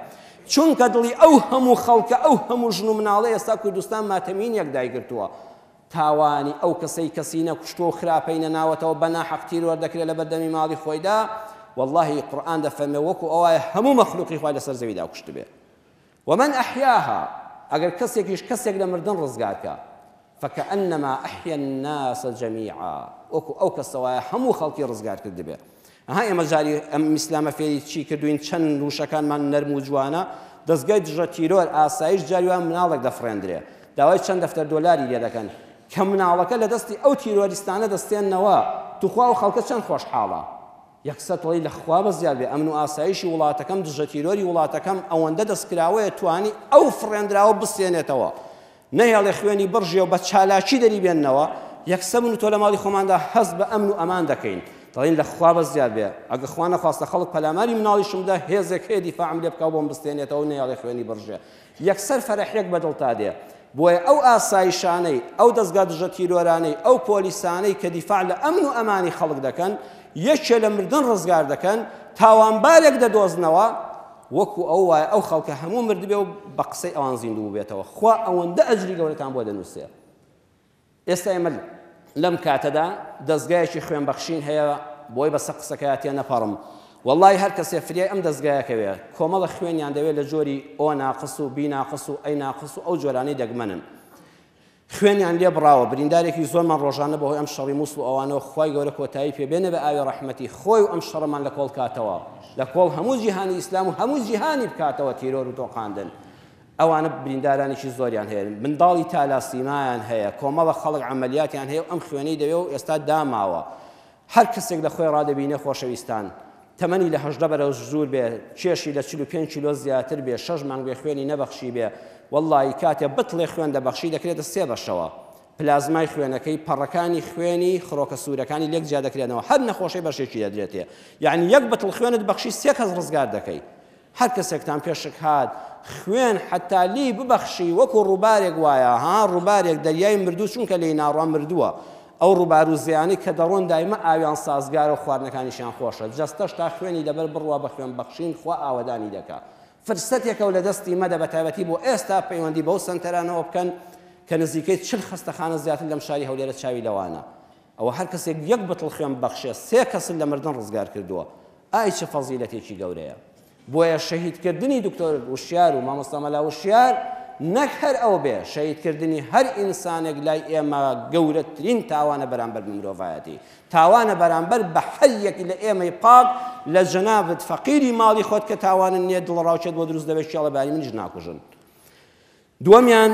چونکە دڵی ئەو هەموو خەڵکە ئەو هەموو ژن و مناڵە ئێستا کوردستان ماتەمینیەک دایگرتووە تاوانی ئەو کەسی نەکوشتووە و خراپەی نەناوەتەوە بە ناحەق تیرۆر دەکرێت لە بەردەمی ماڵی خۆیدا والله قورئان دەفەرمێ وەکو ئەوایە هەموو مەخلوقی خوای لەسەر زەویدا کوشت بێ ومن ئەحیاها ئەگەر کەسێک لە مردن ڕزگارکە فكأنما أحيا الناس جميعا وەکو ئەو کەسەوایە هەموو خەڵکی ڕزگار کرد دەبێ ئەها ئێمە جاری ئەم ئیسلامە فێری چی کردوین چەند وشەکانمان نەرم و جوانە دەستگای دژە تیرۆر ئاسایش جاریوان مناڵێک دەفڕێندرێ داوای چەند دەفتەر دۆلاری لێ دەکەن کە مناڵەکە لە دەستی ئەو تیرۆریستانە دەستێننەوە توخوا و خەڵکە چەند خۆشحاڵە یەکسەر تۆڵی لە خوا بەزیاد بێ ئەمن و ئاسایشی وڵاتەکەم دژە تیرۆری وڵاتەکەم ئەوەندە دەستکراوەیە توانی ئەو فڕێندراوە بسێنێتەوە نەهێڵێ خوێنی بڕژێ و بە چالاکی دەری بێننەوە یەکسەر من و تۆ لە ماڵی خۆماندا هەست بە ئەمن و ئەمان دەکەین دەڵێن لە خوا بەزیاد بێ ئەگە خوا نەخواستە خەڵک پەلاماری مناڵیشمدا هێزێک هەیە دیفاعم لێ بکەو بۆم بستێنێتەوە نەهێڵێ خوێنی بڕژێ یەکسەر فەرەحێک بەدڵ تا دێ بۆیە ئەو ئاسایشانەی ئەو دەستگا دژە تیرۆرانەی ئەو پۆلیسانەی کە دیفاع لە ئەمن و ئەمانی خەڵک دەکەن یەکێ لە مردن ڕزگار دەکەن تاوانبارێک دەدۆزنەوە وەکو ئەو وایە ئەو خەڵکە هەموو مردبێ و بە قسەی ئەوان زیندوو بێتەوە خوا ئەوەندە ئەجری گەورەتان بۆ دەنووسێ ئێستا ئێمە لەم کاتەدا دەستگایەکی خوێنبەخشین هەیە بۆی بەسەر قسەکەیاتیان نەپەڕم والله هەر کەسێ فریای ئەم دەستگایەکەوێ کۆمەڵە خوێنیان دەوێت لە جۆری ئۆ ناقص و بی ناقص و ئەی ناقص و ئەو جۆرانەی دەگمەنن خوێنیان لێ بڕاوە بریندارێکی زۆرمان ڕۆژانە بەهۆی ئەم شەڕی مووسڵ و ئەوانەوە خوای گەورە کۆتایی پێبێنە بە ئاوی ڕەحمەتی خۆی و ئەم شەڕەمان لە کۆڵ کاتەوە لە کۆڵ هەموو جیهانی ئیسلام و هەموو جیهانی بکاتەوە تیرۆر و تۆقاندن ئەوانە بریندارانێکی زۆریان هەیە منداڵی تالاسیمایان هەیە کۆمەڵە خەڵک عەمەلیاتیان هەیە و ئەم خوێنەی دەوێ و ئێستا داماوە هەر کەسێک لە خۆی ڕادەبینێ خۆشەویستان تەمەنی لە 18 بەرەو زوور بێ کێشی لە 45 کیلۆ زیاتر بێ 6 مانگ بێ خوێنی نەبەخشی بێ وەڵڵی کاتێ بتڵێ خوێن دەبەخشی دەکرێتە 3 بەشەوە پلازمای خوێنەکەی پەڕەکانی خوێنی خڕۆکە سوورەکانی لێک جیا دەکرێنەوە هەر نەخۆشی بەشێکی دەدرێتێ یعنی یەک بەتڵ خوێنت بەخشی 3 کەس ڕزگار دەکەی هەر کەسێکتان پێشک هات خوێن حتالی ببەخشی وەکو ڕووبارێک وایە ها ڕووبارێک دەریای مردوو چونکە لێی ناڕوان مردووە ئەو ڕووبار و زیانی کە دەڕۆن دایمە ئاویان سازگارە و خواردنەکانیشیان خۆشە جەستەش تا خوێنی لەبەر بڕوا بە خوێن بەخشین خوا ئاوەدانی دەکات فرسەتێکە و لە دەستی مەدە بە تایبەتی بۆ ئێستا پەیوەندی بەو سەنتەرانەوە بکەن کە نزیکەی 40 خەستەخانە زیاتر لەم شاری هەولێرە چاوی لەوانە ئەوە هەر کەسێک یەک بەتڵ خوێن بەخشێ 3 کەس لە مردن ڕزگار کردووە ئای چه فەزیلەتێکی گەورەیە بۆیە شەهیدکردنی دکتۆر وشیار و مامۆستا مەلا وشیار نەک هەر ئەو بێ شەهیدکردنی هەر ئینسانێک لای ئێمە گەورەترین تاوانە بەرامبەر مرۆڤایەتی تاوانە بەرامبەر بە هەر یەکی لە ئێمەی پاک لە جەنابەت فەقیری ماڵی خۆت کە تاوانن نییە دڵڕاوچێت بۆ دروست دەبێت شیاڵە باری منیش ناکوژن دووەمیان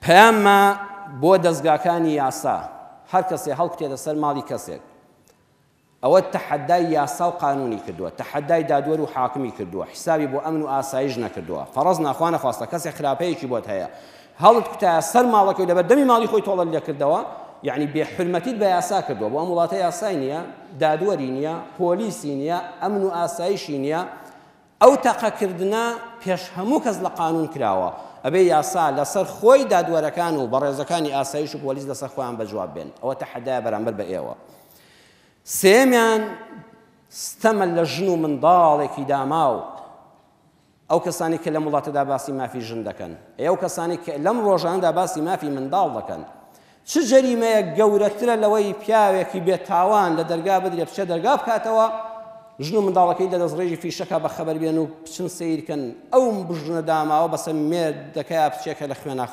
پەیاممە بۆ دەستگاکانی یاسا هەر کەسێ هەڵبکێتە سەر ماڵی کەسێک ئەوە تەحەدای یاسا و قانونی کردووە تەحەدای دادوەر و حاکمی کردووە حسابی بۆ ئەمن و ئاسایش نەکردووە فەڕەز ناخوا نەخواستە کەسێک خراپەیەکی بۆت هەیە هەڵت کوتایە سەر ماڵەکەی لەبەر دەمی ماڵی خۆی تۆڵە لێکردەوە یعنی بێحرمەتیت بە یاسا کردووە بۆ ئەم وڵاتە یاسای نییە دادوەری نییە پۆلیسی نییە ئەمن و ئاسایشی نییە ئەو تەقەکردنە پێش هەموو کەس لە قانون کراوە ئەبێ یاسا لەسەر خۆی دادوەرەکان و بەڕێزەکانی ئاسایش و پۆلیس لەسەر خۆیان بەجواب بێن ئەوە تەحەدایە بەرامبەر بە ئێوە سێمیان ستەمە لە ژن و منداڵێکی داماو ئەو کەسانی کە لەم وڵاتەدا باسی مافی ژن دەکەن ئەو کەسانی کە لەم ڕۆژانەدا باسی مافی منداڵ دەکەن چ جەریمەیە گەورەترە لەوەی پیاوێکی بێتاوان لە دەرگا بدرێ بچێ دەرگا بکاتەوە ژن و منداڵەکەی لە دەستڕێژی فیشەکە بە خەبەر بێن و بچن سیرکەن ئەو بژنە داماوە بەسەر مێردەکەیە بچێکە لە خوێنە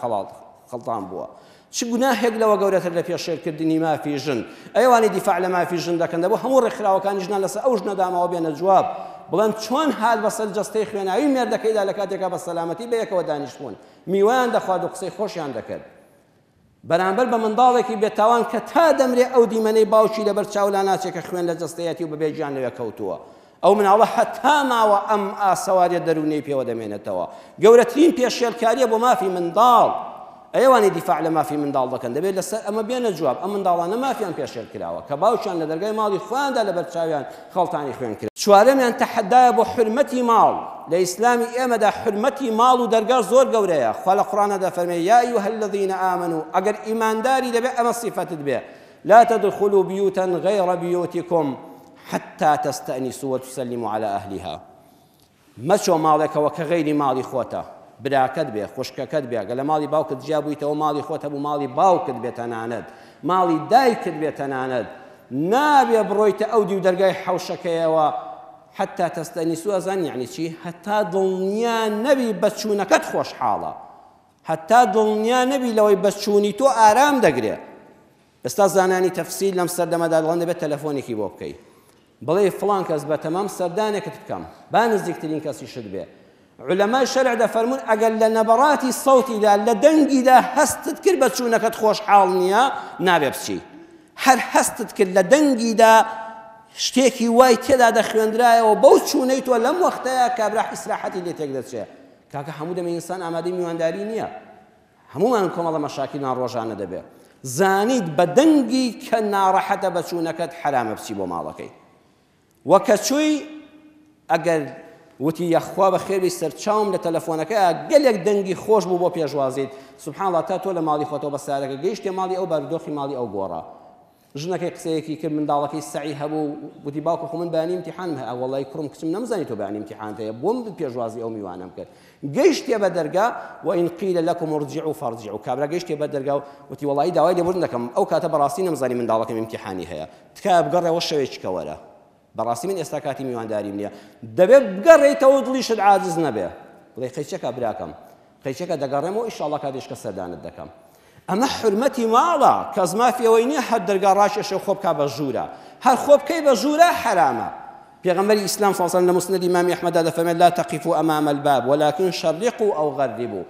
خەڵتان بووە چ گوناهێک لەوە گەورەتر لە پێشێرکردنی مافی ژن ئەوانی دیفاع لە مافی ژن دەکەن دەبوو هەموو ڕێکخراوەکانی ژنان لەسەر ئەو ژنە داماوە بێنە جواب بڵێن چۆن هات بەسەر جەستەی خوێناوی مێردەکەیدا لە کاتێکا بە سەلامەتی بەیەکەوە دانیشتبوون میوەیان دەخوارد و قسەی خۆشیان دەکرد بەرامبەر بە منداڵێکی بێتاوان کە تا دەمرێ ئەو دیمەنەی باوکی لەبەر چاولا ناچێت کە خوێن لە جەستەیەتی و بەبێ گیان لەوێ کەوتووە ئەو مناڵە هەتا ماوە ئەم ئاسەواریە دەرونەی پێوە دەمێنێتەوە گەورەترین پێشێلکاریە بۆ مافی منداڵ ئەوانەی دیفاع لە مافی منداڵ دەکەن دەبێت لەسەر ئەمە بێنە جواب ئەم منداڵانە مافیان پێشێل کراوە کە باوکیان لە دەرگای ماڵی خۆیاندا لە بەرچاویان خەڵتانی خوێن کرد. چوارەمیان تەحەدایە بۆ حرمەتی ماڵ. لە ئیسلامی ئێمەدا حرمەتی ماڵ و دەرگا زۆر گەورەیە. خوا لە قورئانەدا فەرمێ یا ئەیها الذین ئامنوا ئەگەر ئیمانداری دەبێت ئەمە صیفەتت بێ لا تدخلوا بيوتا غير بيوتكم حتى تستأنسوا وتسلموا على أهلها. مەچۆ ماڵێکەوە کە غەیری ماڵی خۆتە براکەت بێ خوشکەکەت بێ گە لە ماڵی باوکت جیا بوویتەوە ماڵی خۆتە بوو ماڵی باوکت بێتە نانەت ماڵی دایکت بێتە نانەت نابێ بڕۆیتە ئەو دی و دەرگای حەوشەکەیەوە حتى تستأنسوا ئەزان یعنی چی هەتا دڵنیا نەبی بەچوونەکەت خۆشحاڵە هەتا دڵنیا نەبی لەوەی بەچوونی تۆ ئارام دەگرێ. ئێستا زانانی تەفسیل لەم سەردەمەدا دەڵێن دەبێت تەلەفۆنێکی بۆ بکەی بڵێ فڵان کەس بە تەمام سەردانێکت بکەم با نزیکترین کەسیشت بێ. علەمای شەرع دەفەرمون ئەگەر لە نەبەڕاتی سەوتیدا لە دەنگیدا هەستت کرد بە چوونەکەت خۆشحاڵ نییە نابێ بچی. هەر هەستت کرد لە دەنگیدا شتێکی وای تێدا دەخوێندرایەوە بەو چوونەی تۆ لەم وەختەیە کابرا ئیسراحەتی لێ تێک دەچێت. کاکە هەموو دەمە ئینسان ئامادەی میوانداری نییە. هەمومان کۆمەڵە مەشاکیلمان ڕۆژانە دەبێت. زانیت بە دەنگی کە ناڕەحەتە بە چوونەکەت حرامە بچی بۆ ماڵەکەی. وەکە چووی ئەگەر وتی یەخوا بە خێری سەرچاوم لە تەلەفۆنەکەیە گەلێک دەنگی خۆش بوو بۆ پێشوازیت سوبحان الله تا تۆ لە ماڵی خۆتەوە بە سارەکە گەیشتێ ماڵی ئەو بارودۆخی ماڵی ئەو گۆڕە ژنەکەی قسەیەکی کرد منداڵەکەی سەعی هەبوو وتی باوکە خۆ من بەیانی ئیمتیحانم هەیە وەڵی کوڕم کچم نەمزانی تۆ بەیانی ئیمتیحانت هەیە بۆم پێشوازی ئەو میوانم کرد گەیشتێ بە دەرگا وئین قیل لەکم ارجعوا فارجعوا کابرا گەیشتێ بە دەرگا وتی وەڵی داوای لێبوردن دەکەم ئەو کاتە بەڕاستی نەمزانی منداڵەکەم ئیمتیحانی هەیە تکایە بگەڕێەوە شەوێکی کەوەرە بەڕاستی من ئێستا کاتی میوانداریم نییە دەبێت بگەڕێیتەوە دڵیشت عاجز نەبێ بڵێ قەیچەکە براکەم قەیچەکە دەگەڕێمەوە ئیشاڵڵا کاتێشکە سەردانت دەکەم. ئەمە حرمەتی ماڵە کەس مافیەوەی نییە هەر دەرگا ڕاشێشە خۆ بکا بە ژوورە هەر خۆ بکەی بە ژوورە حرامە. پێغەمبەری ئیسلام صلی الله علیه و سلم لە مسند ئیمامی ئەحمەددا دەفەرمێت لا تقفوا ئەمام الباب ولكن شرقوا أو غربوا.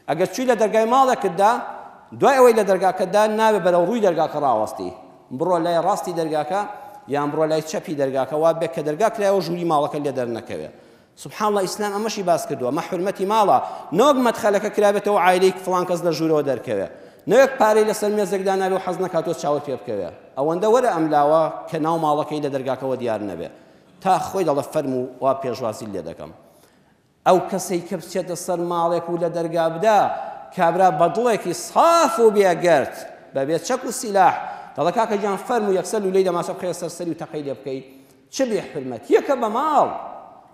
ئەگەر چووی لە دەرگای ماڵێکتدا دوای ئەوەی لە دەرگاکەتدا نابێ بەرەو ڕووی دەرگاکە ڕاوەستی بڕۆ لای ڕاستی دەرگاکە یان بڕۆ لای چەپی دەرگاکە وا بێ کە دەرگا کرایەوە ژووری ماڵەکە لێ دەرنەکەوێت. سبحان الله ئیسلام ئەمەشی باس کردووە مە حرمەتی ماڵە نۆک مەدخەلەکە کرابێتەوە عایلەی فڵان کەس لە ژوورەوە دەرکەوێت نەوەک پارەی لەسەر مێزێکدا نابێ و حەز نەکاتۆ چاوت پێ بکەوێت ئەوەندە وەرە ئەملاوە کە ناو ماڵەکەی لە دەرگاکەوە دیار نەبێت تا خۆی دەڵێ فەرموو وا پێشوازی لێ دەکەم. ئەو کەسەی کە بچێتە سەر ماڵێک و لە دەرگا بدا کابرا بەدڵێکی ساف و بێگەرت بەبێ چەک و سیلاح دەڵێ کاکە گیان فەرموو یەکسەر لولەی دەماشە بخەیە سەر سەری و تەقەی لێ بکەیت چ بێ حرمەت یەکە بە ماڵ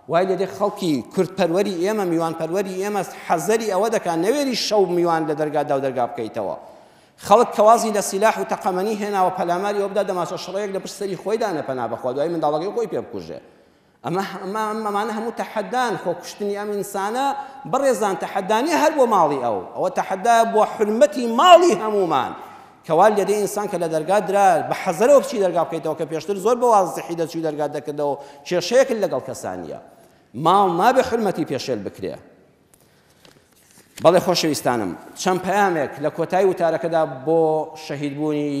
وای لێدێ خەڵکی کوردپەروەری ئێمە میوانپەروەری ئێمە حەزەری ئەوە دەکات نەوێری شەو میوان لە دەرگادا و دەرگا بکەیتەوە. خەڵک کەوازی لە سیلاح و تەقەمەنی هێناوە پەلاماری ئەوە بدا دەماشە شڕەیەک لە پشت سەری خۆی دانە پەنا بەخوا دوای منداڵەکەی خۆی پێ بکوژێ. ئەمانە هەموو تەحەدان خۆ کوشتنی ئەم ئینسانە بەڕێزان تەحەدانیە هەر بۆ ماڵی ئەوە تەحەدایە بۆ حرمەتی ماڵی هەمومان کەوا لێدەی ئینسان کە لە دەرگا درا بە حەزەرەوە بچی دەرگا بکەیتەوە کە پێشتر زۆر بە وازحی دەچوی دەرگا دەکردەوە کێشەیەکن لەگەڵ کەسانیە ماڵ نابێ حرمەتی پێشێل بکرێ. بەڵێ خۆشەویستانم چەند پەیامێک لە کۆتایی وتارەکەدا بۆ شەهیدبوونی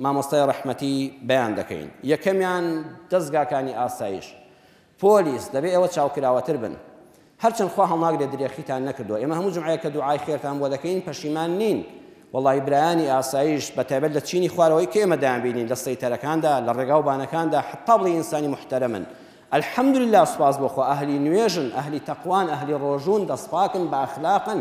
مامۆستای ڕەحمەتی بەیان دەکەین. یەکەمیان دەستگاکانی ئاسایش پۆلیس دەبێت ئێوە چاوکراوەتر بن هەرچەند خوا هەڵناگرێت درێخیتان نەکردووە ئێمە هەموو جمعەیە کە دوعای خێرتان بۆ دەکەین پەشیمان نین وەڵی برایانی ئاسایش بەتایبەت لە چینی خوارەوەی کە ئێمە دایانبینین لە سەیتەرەکاندا لە ڕێگا و بانەکاندا حتا بڵێ ئینسانی محتەرەمن الحەمدولله سوپاس بۆخوا ئەهلی نوێژن ئەهلی تەقوان ئەهلی ڕۆژوون دەستپاکن بە ئەخلاقن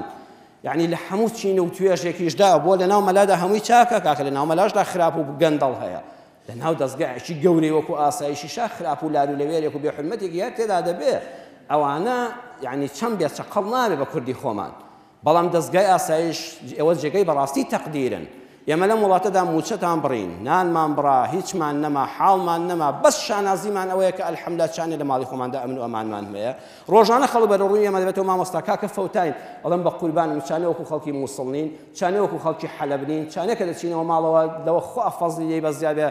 یعنی لە هەموو چین و توێژێکیشدا بۆ لە ناو مەلادا هەمووی چاکە کاکە لە ناو مەلاشدا خراپ و گەندەڵ هەیە لە ناو دەستگایەکی گەورەی وەکو ئاسایشیشا خراپ و لار و لەوێرێک و بێحورمەتێکی هەر تێدا دەبێت ئەوانە یعنی چەند بێت چەقەڵ نابێت بە کوردی خۆمان بەڵام دەستگای ئاسایش ئێوە جێگەی بەڕاستی تەقدیرن. ئێمە لەم وڵاتەدا موچەتان بڕین نانمان بڕا هیچمان نەما حاڵمان نەما بەس شانازیمان ئەوەیە کە ئەلحەمدوللا چانێ لە ماڵی خۆماندا ئەمن و ئەمانمان هەیە ڕۆژانە خەڵک بەرە ڕووی ئێمە دەبێتەوە مامۆستا کاکە فەوتاین ئەڵێم بە قوربانم چانێ وەکو خەڵکی مووسڵ نین چانێ وەکو خەڵکی حەلەب نین چانێ کە دەچینەوە ماڵەوە لەوە خوا فەزلی لێی بەزیابێ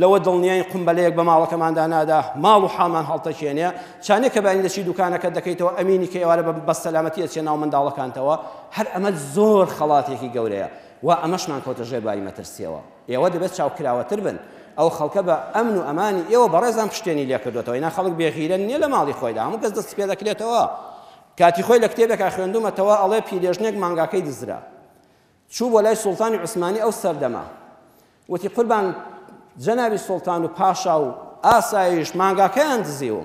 لەوە دڵنیای قمبەلەیەک بە ماڵەکەماندا نادا ماڵ و حاڵمان هەڵتەکێنێ چانێ کە باین دەچی دوکانەکە دەکەیتەوە ئەمینی کە ئێوارە بە سەلامەتی ئەچێ ناو منداڵەکانتەوە هەر ئەمە زۆر خەڵاتێکی گەورەیە و ئەمەشمان کۆتە ژێر باری مەترسیەوە. ئێوە دەبێت چاوکراوەتر بن ئەو خەڵکە بە ئەمن و ئەمانی ئێوە بەڕێزان پشتێنی لێ کردوێتەوە ئینا خەڵک بێغیرە نییە لە ماڵی خۆیدا هەموو کەس دەست پێ دەکرێتەوە کاتی خۆی لە کتێبێکا خوێندومەتەوە ئەڵێ پیرێژنێک مانگاکەی دزرا چوو بۆ لای سوڵتانی عوسمانی ئەو سەردەما وتی قوربان جەنابی سوڵتان و پاشا و ئاسایش مانگاکەیان دزیوە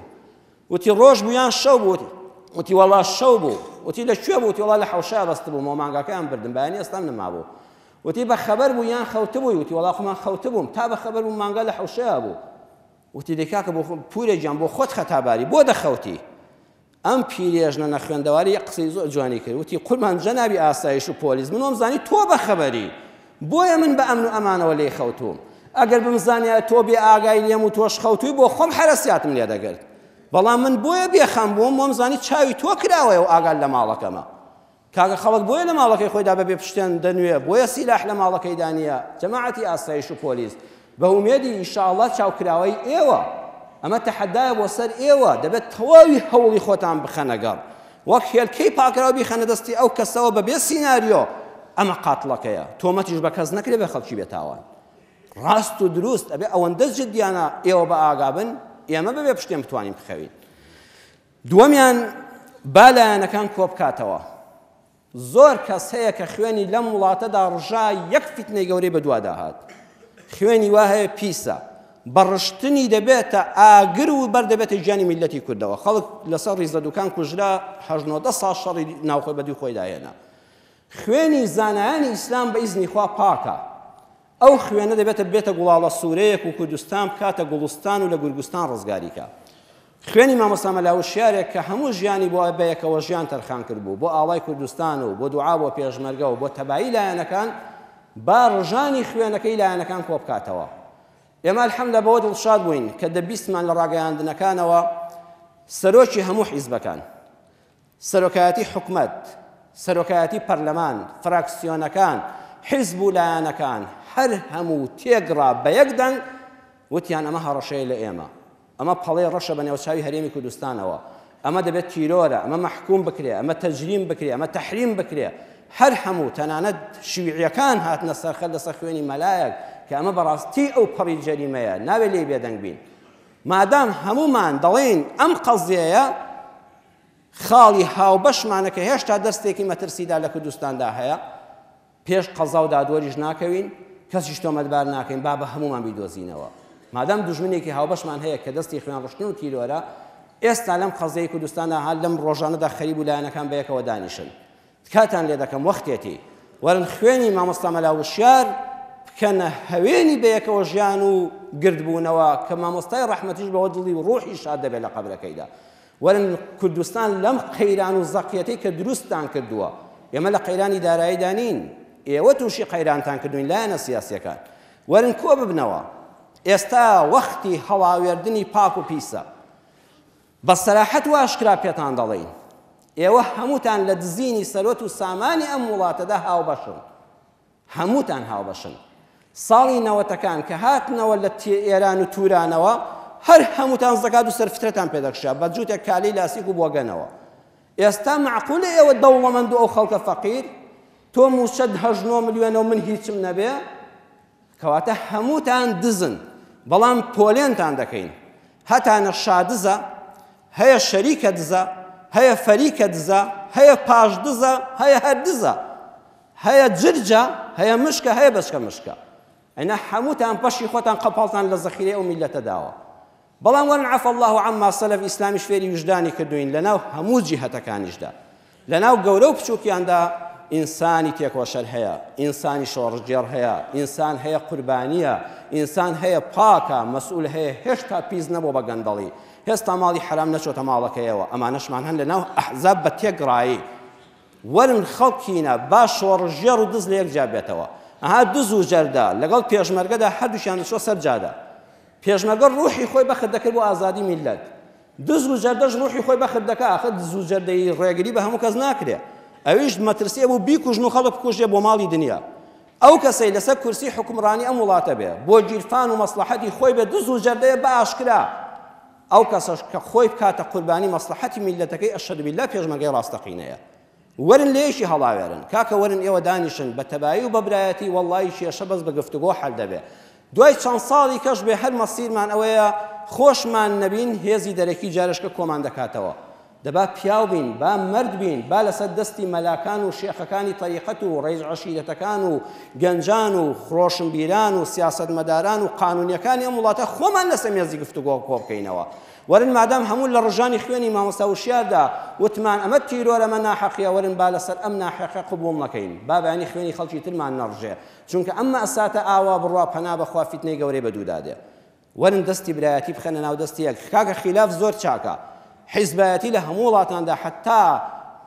وتی ڕۆژ بوویان شەو بوو وتی وەڵا شەو بوو وتی لەکوێ بوو وتی وەڵا لە حەوشا بەستە بووم مانگاکەیان بردم بەیانی ئێستام نەمابوو وتی بەخەبەر بوو یان خەوتبووی وتی وەڵا خۆمان خەوتبووم تا بەخەبەر بوو مانگا لە حەوشەیە بوو وتی دەی کاکە بۆ پورێ گیان بۆ خۆت خەتاباری بۆ دەخەوتی ئەم پیرێژنە نەخوێندەواری یەک قسەی زۆر جوانی کرد وتی قوربان جەنابی ئاسایش و پۆلیس من وەمزانی تۆ بەخەبەری بۆیە من بە ئەمن و ئەمانەوە لێی خەوتوم ئەگەر بمزانیە تۆ بێ ئاگای لێم و تۆش خەوتووی بۆ خۆم حرەسیاتم لێ دەگرت بەڵام من بۆیە بێخەم بووم وەمزانی چاوی تۆ کراوەیە و ئاگال لە ماڵەکەمە کاکە خەڵک بۆیە لە ماڵەکەی خۆیدا بەبێ پشتیان دەنوێ بۆیە سیلاح لە ماڵەکەی دانیە جەماعەتی ئاسایش و پۆلیس بە ئومێدی ئینشاءڵڵا چاوکراوەی ئێوە ئەمە تەحەدایە بۆ سەر ئێوە دەبێت تەواوی هەوڵی خۆتان بخەنەگەڕ وەک هێلکەی پاکراوە بیخەنە دەستی ئەو کەسەوە بەبێ سیناریۆ ئەمە قاتڵەکەیە تۆمەتیش بە کەس نەکرێ بە خەڵکی بێتاوان ڕاست و دروست ئەبێ ئەوەندە جدیانە ئێوە بە ئاگا بن ئێمە بەبێ پشتێن بتوانین بخەوین دووەمیان با لایەنەکان کۆ بکاتەوە زۆر کەس هەیە کە خوێنی لەم وڵاتەدا ڕژا یەک فیتنەی گەورەی بەدووادا هات خوێنی وا هەیە پیسە بەڕشتنی دەبێتە ئاگر و بەردەبێتە ژیانی میلەتی کوردەوە خەڵک لەسەر ڕیزە دوکان کوژرا 18 ساڵ شەڕی ناوخۆی بەدوی خۆی داهێنا خوێنی زانایانی ئیسلام بە ئیزنی خوا پاکە ئەو خوێنە دەبێتە بێتە گوڵاڵە سوورەیەک و کوردستان بکاتە گوڵستان و لە گورگستان ڕزگاریکە خوێنی مامۆستا مەلاوشیارێک کە هەموو ژیانی بۆ بەیەکەوە ژیان تەرخان کرد بوو بۆ ئاڵای کوردستان و بۆ دوعا بۆ پێشمەرگە و بۆ تەبایی لایەنەکان با ڕژانی خوێنەکەی لایەنەکان کۆ بکاتەوە ئێمە الحەمدە بەوە دڵشاد بووین کە دەبیستمان لە ڕاگەیاندنەکانەوە سەرۆکی هەموو حیزبەکان سەرۆکایەتی حکومەت سەرۆکایەتی پەرلەمان فراکسیۆنەکان حیزب و لایەنەکان هەر هەموو تێگڕا بە یەک دەنگ وتیان ئەمە هەڕەشەیە لە ئێمە ئەمە پەڵەی ڕەشە بە نێوچاوی هەرێمی کوردستانەوە ئەمە دەبێت تیرۆرە ئەمە مەحکوم بکرێ ئەمە تەجریم بکرێ ئەمە تەحریم بکرێ هەر هەموو تەنانەت شیوعیەکان هاتنە سەرخەل لەسەر خوێنی مەلایەک کە ئەمە بەڕاستی ئەو پەڕی جەریمەیە ناوێت لێ بێدەنگ بین مادام هەمومان دەڵێن ئەم قەزیەیە خاڵی هاوبەشمانە کە هێشتا دەستێکی مەترسیدا لە کوردستاندا هەیە پێش قەزا و دادوەریش ناکەوین کەسیش تۆمەتبار ناکەین با بە هەمومان بیدۆزینەوە مادام دوژمنێکی هاوبەشمان هەیە کە دەستی خوێن ڕشتن و تیرۆرە ئێستا لەم قەزەی کوردستاندا هەر لەم ڕۆژانەدا خەریب و لایەنەکان بەیەکەوە دانیشن کاتان لێ دەکەم وەختێتی وەرن خوێنی مامۆستا مەلاوشیار بکەنە هەوێنی بەیەکەوە ژیان و گردبوونەوە کە مامۆستای ڕەحمەتیش بەوە دڵی و ڕۆحی شاد دەبێت لە قەبرەکەیدا وەرن کوردستان لەم قەیران و زەقیەتەی کە دروستان کردووە ئێمە لە قەیرانی داراییدا نین ئێوە تووشی قەیرانتان کردوین لایەنە سیاسیەکان وەرن کۆ ببنەوە ئێستا وەختی هەڵاوێردنی پاک و پیسە بە سەراحەت و ئاشکرا پێتان دەڵێین ئێوە هەمووتان لە دزینی سەرۆت و سامانی ئەم وڵاتەدا هاوبەشن هەمووتان هاوبەشن ساڵی نەوەتەکان کە هاتنەوە لە ئێران و تورانەوە هەر هەمووتان زەکات و سەرفترەتان پێدەکشا بە جووتێک کالەی لاسیک و بۆگەنەوە ئێستا معقولە ئێوە دەوڵەمەند و ئەو خەڵکە فەقیر تۆ موچەد 19 ملیۆنەوە من هیچم نەبێ کەواتە هەمووتان دزن بەڵام پۆلێنتان دەکەین هەتانە شادزە هەیە شەریکە دزە هەیە فەریکە دزە هەیە پاش دزە هەیە هەر دزە هەیە جرجە هەیە مشکە هەیە بەشکە مشکە ئەینا هەمووتان پەشی خۆتان قەپاڵتان لە زەخیرەی ئەو میلەتە داوە بەڵام وەرن عەفە الله عەما سەلەف ئیسلامیش فێری وجدانی کردوین لەناو هەموو جیهەتەکانیشدا لەناو گەورە و بچووکیاندا ئینسانی تێکۆشەر هەیە ئینسانی شۆڕژێر هەیە ئینسان هەیە قوربانیە ئینسان هەیە پاکە مەسئول هەیە هێشتا پیس نەبوو بە گەندەڵی هێستا ماڵی حرام نەچۆتە ماڵەکەیەوە ئەمانەشمان هەن لەناو ئەحزاب بە تێگڕایی وەرن خەڵکینە با شۆڕژێر و دز لە یەکجا بێتەوە ئەها دز و جەردە لەگەڵ پێشمەرگەدا هەردووشیان دەچۆ سەر جادا پێشمەرگە ڕوحی خۆی بەخت دەکرد بۆ ئازادی میلەت دز و جەردەش ڕوحی خۆی بەخت دەکا ئاخر دز و جەردەی ڕێگری بە هەموو کەس ناکرێ ئەویش مەترسیە بوو بیکوژن و خەڵک بکوژێ بۆ ماڵی دنیا ئەو کەسەی لەسەر کورسی حکومڕانی ئەم وڵاتە بێ بۆ گیرفان و مەسلحەتی خۆی بێ دز و جەردەیە بە ئاشکرا ئەو کەسەش کە خۆی بکاتە قوربانی مەسلحەتی میلەتەکەی ئەشهەدو بالله پێشمەرگەی ڕاستەقینەیە وەرن لێشی هەڵاوێرن کاکە وەرن ئێوە دانیشن بە تەبایی و بەبرایەتی وەڵڵی کێشە بەس بە گفتوگۆ حەل دەبێ دوای چەند ساڵی کەش بێ هەر مەسیرمان ئەوەیە خۆشمان نەبین هێزی دەرەکی جارشکە کۆمان دەکاتەوە دەبا پیاو بین، با مرد بین، با لەسەر دەستی مەلاکان و شێخەکانی تەریقەت و ڕێز عەشیرەتەکان و گەنجان و خڕۆشنبیران و سیاسەتمەداران و قانونیەکانی ئەم وڵاتە خۆمان لەسەر مێزی گفتوگۆ کۆ بکەینەوە. وەرن مادام هەموو لە ڕژانی خوێنی مامۆستا وشیاردا وتمان ئەمە تیرۆرە ئەمە ناحەقیە، وەرن با لەسەر ئەم ناحەقە قبوڵ نەکەین، با بەیانی خوێنی خەڵکی ترمان نەڕژێ، چونکە ئەمە ئەساتە ئاوا بڕوا پەنا بەخوا فیتنەی گەورەی بەدوودادێ. وەرن دەستی برایەتی بخەنە ناو دەستی یەک. کاکە خیلاف زۆر چاکە، حیزبایەتی لە هەموو وڵاتاندا حتا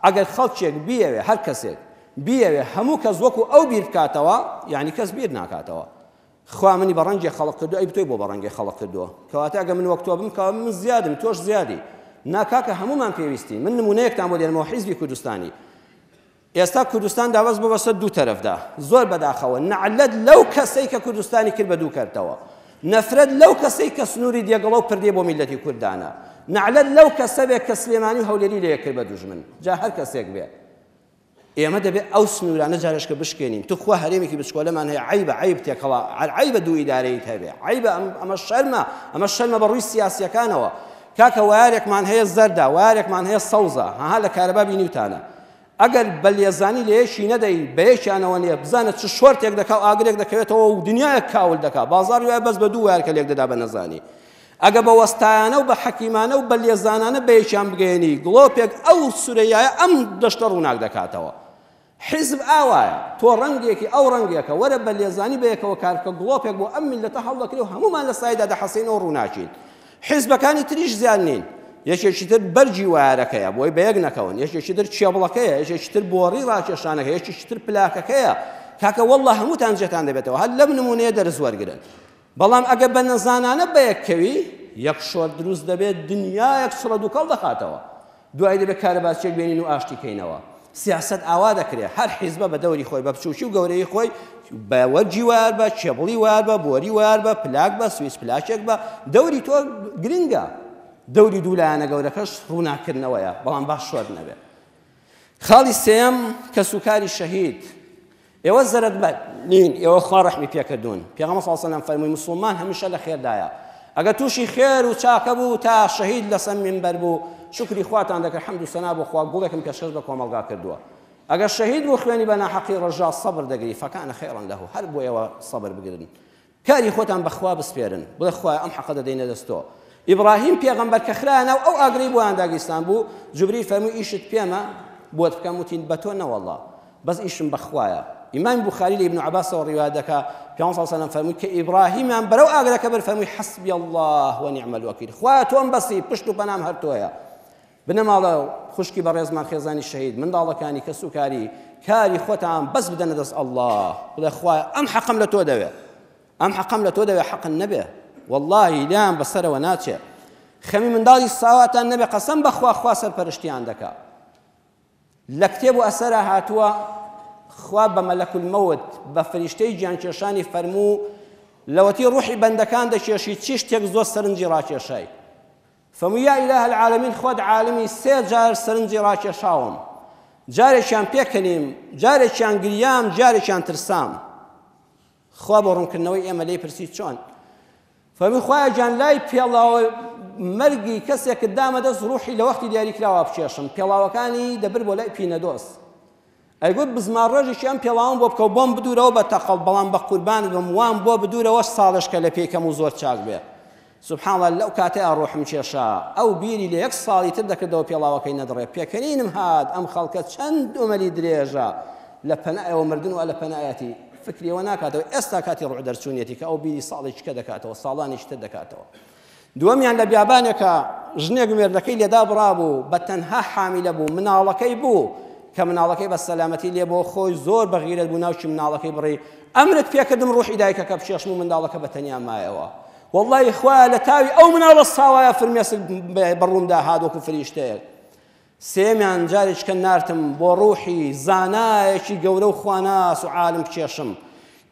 ئەگەر خەڵکێک بیەوێ هەر کەسێک بیەوێ هەموو کەس وەکو ئەو بیر بکاتەوە، یعنی کەس بیر ناکاتەوە. خوا منی بە ڕەنگی خەڵق کردو، ئەی بتۆی بۆ بە ڕەنگی خەڵق کردووە، کەواتە ئەگە من وەک تۆ بم کەوا من زیادم تۆش زیادی. ناکاکە هەمومان پێویستی. من نمونەیەکتان بۆ دێنمەوە حیزبی کوردستانی. ئێستا کوردستان داواز بۆ بەسەر دوو تەرەفدا زۆر بەداخەوە. نەعلەت لەو کەسەی کە کوردستانی کرد بە دوو کەرتەوە، نەفرەت لەو کەسەی کە سنووری دێگەڵە و پردێ بۆ میلەتی کوردانە، نەعلەت لەو کەسە بێ کە سلێمانی و هەولێری لێ کرد بە دوژمن. جا هەر کەسێک بێ ئێمە دەبێت ئەو سنوورانە جارشکە بشکێنین. تو خوا هەرێمێکی بچکۆلەمان هەیە، عیبە عیب تێکەڵا، عیبە دوو ئیدارەیت هەبێ، عیبە ئەمە شەرمە، ئەمە شەرمە بە ڕووی سیاسیەکانەوە. کاکە وارێکمان هەیە زەردە، وارێکمان هەیە سەوزە، هەها لە کارەبا بینیوتانە. ئەگەر بە لێزانی لە یەشی نەدەی بە یەکیانەوە نیە بزانە چ شۆرتێک دەکا و ئاگرێک دەکەوێتەوە و دنیایەک کاول دەکا، بازاڕی وایە بەس بە دوو وارکە لێک دەدا بە نەزانی. ئەگە بە وەستایانە و بە حەکیمانە و بە لێزانانە بە یەکیان بگەێنی گڵۆپێک ئەو سورەیایە ئەم دەشتە ڕووناک دەکاتەوە. حیزب ئاوایە، تۆ ڕەنگێکی ئەو ڕەنگێکە وەرە بە لێزانی بە یەکەوە کارکە گڵۆپێک بۆ ئەم میلەتە هەڵدەکرێ و هەمومان لە سایدا دەحەسێنەوە ڕووناچین. حیزبەکانی تریش زیان نین. یەکێکی تر بەرجی وارەکەیە بۆی بە یەک نەکەون، یەکێکی تر چێبڵەکەیە، یەکێکی تر بۆڕی ڕاکێشانەکە، یەکێکی تر پلاکەکەیە. کاکە وەڵڵا هەمووتان جێتان دەبێتەوە، هەر لەم نمونەیە دەرز وەرگرن. بەڵام ئەگە بە نەزانانە بە یەککەوی یەک شۆر دروست دەبێت، دنیایەک سڕە دووکەڵ دەخاتەوە. دوای دەبێت کارەباسچێک بێنین و ئاشتی کەینەوە. سیاست ئاوا دەکرێت، هەر حیزبە بە دەوری خۆی بە بچووکی و گەورەی خۆی بە وەرجی وار بە، چێبڵی وار بە، بۆری وار بە، پلاک بە، سویس پلاکێک بە. دەوری تۆ گرنگە، دەوری دوولایەنە گەورەکەش ڕووناکردنەوەیە، بەڵام باش شۆر نەبێت. خاڵی سێەم کەسوکاری شەهید. ئێوە زەرەت بە نین، ئێوە خوا ڕەحمی پێکردوون. پێغەمبەر صلی الله علیه و سلم فەرمووی موسڵمان هەمیشە لە خێردایە. ئەگە تووشی خێر و چاکە بوو تا شەهید لەسەر مینبەر بوو، شکری خواتان دەکەن، حەمد و سەنا بۆ خوا، گوڵێکم پێشکەش بە کۆمەڵگا کردووە. ئەگەر شەهید بوو خوێنی بە ناحەقی ڕەژا سەبر دەگری، فەکانە خەیڕەن لەهو، هەر بۆ ئێوە سەبر بگرن، کاری خۆتان بەخوا بسپێرن، بڵێ خوایە ئەم حەقە دەدەینە دەستۆ. ئیبراهیم پێغەمبەر کە خرایەنەوە ئەو ئاگرەی بۆیان داگیستان بوو، جوبریل فەرمووی ئیشت پێمە بۆت بکەم، وتین بە تۆ نەوەڵڵا، بەس ئیشم بەخوایە. ئیمام بوخاری لە ئیبن عەباسەوە ڕیوایەت دەکا، پێغەمبەر صلی الله علیه و سلم فەرمووی کە ئیبراهیمیان بەرەو ئاگرەکە بەر فەرمووی حەسبی الله ونعم الوەکیل، خوایە تۆم بەسی، پشت و پەنام هەر تۆیە. بنەماڵە خوشکی بەڕێزمان خێزانی شەهید، منداڵەکانی کەسوکاری، کاری خۆتان بەس بدەنە دەست الله، بڵێ خوایە ئەم حەقم لە تۆ دەوێت، ئەم حەقم لە تۆ دەوێت، حەقن نەبێ، وەڵڵاهی لیان بەسەرەوە ناچێت. خەمی منداڵی ساواتان نەبێ، قەسەم بەخوا خوا سەرپەرشتیان دەکا. لە کتێب و ئەسەرە هاتووە خوا بە مەلەک المەوت بە فریشتەی گیانکێشانی فەرموو لەوەتی ڕوحی بەندەکان دەکێشی چی شتێک زۆر سەرنجی ڕاکێشای. فەرمووی یا ئیلاهە العالەمین، خۆت عالمی سێ جار سەرنجی ڕاکێشاوم، جارێکیان پێکەنیم، جارێکیان گریام، جارێکیان ترسام. خوا بۆ ڕوونکردنەوەی ئێمە لێی پرسی چۆن؟ فەرمووی خوایە گیان لای پێڵاوە مەرگی کەسێکت دامە دەست ڕوحی لە وەختی دیاری کراوە بچێشم، پێڵاوەکانی دەبر بۆ لای پینەدۆست. ئەیگوت بزمان ڕۆژێکیان پێڵاوم بۆ بکەو بۆم بدوورەوە بە تەقەڵ، بەڵام بە قوربان بم وام بۆ بدوورەوە ساڵشکە لە پێکەم و زۆر چاک بێ. سبحان الله، لەو کاتەیە ڕوحم کێشا، ئەو بیری لە یەک ساڵی تر دەکردەوە پێڵاوەکەی نەدڕێ. پێکەنینم هات ئەم خەڵکە چەند ئۆمەلی درێژە لە پەنایەوە مردن و لە پەنایەتی فکریەوە ناکاتەوە. ئێستا کاتی ڕوح دەرچوونیەتی کە ئەو بیری ساڵێکی کە دەکاتەوە، ساڵانیش تر دەکاتەوە. دووەمیان لە بیابانێکە ژنێک مێردەکەی لێدا بڕابوو، بە تەنها حامیلە بوو، مناڵەکەی بوو کە مناڵەکەی بە سەلامەتی لێ بۆ خۆی زۆر بەغیرەت بوو، ناوچی مناڵەکەی بڕی، ئەمرت پێکردم ڕوحی دایکەکە بچێشم و منداڵەکە بە تەنیا مایەوە. وەڵڵی خوایە لە تاوی ئەو مناڵە ساوایە فرمێسک بەڕوومدا هات وەکو فریشتەیەک. سێمیان جارێککە نارتم بۆ ڕوحی زانایەکی گەورە و خواناس و عالم بچێشم،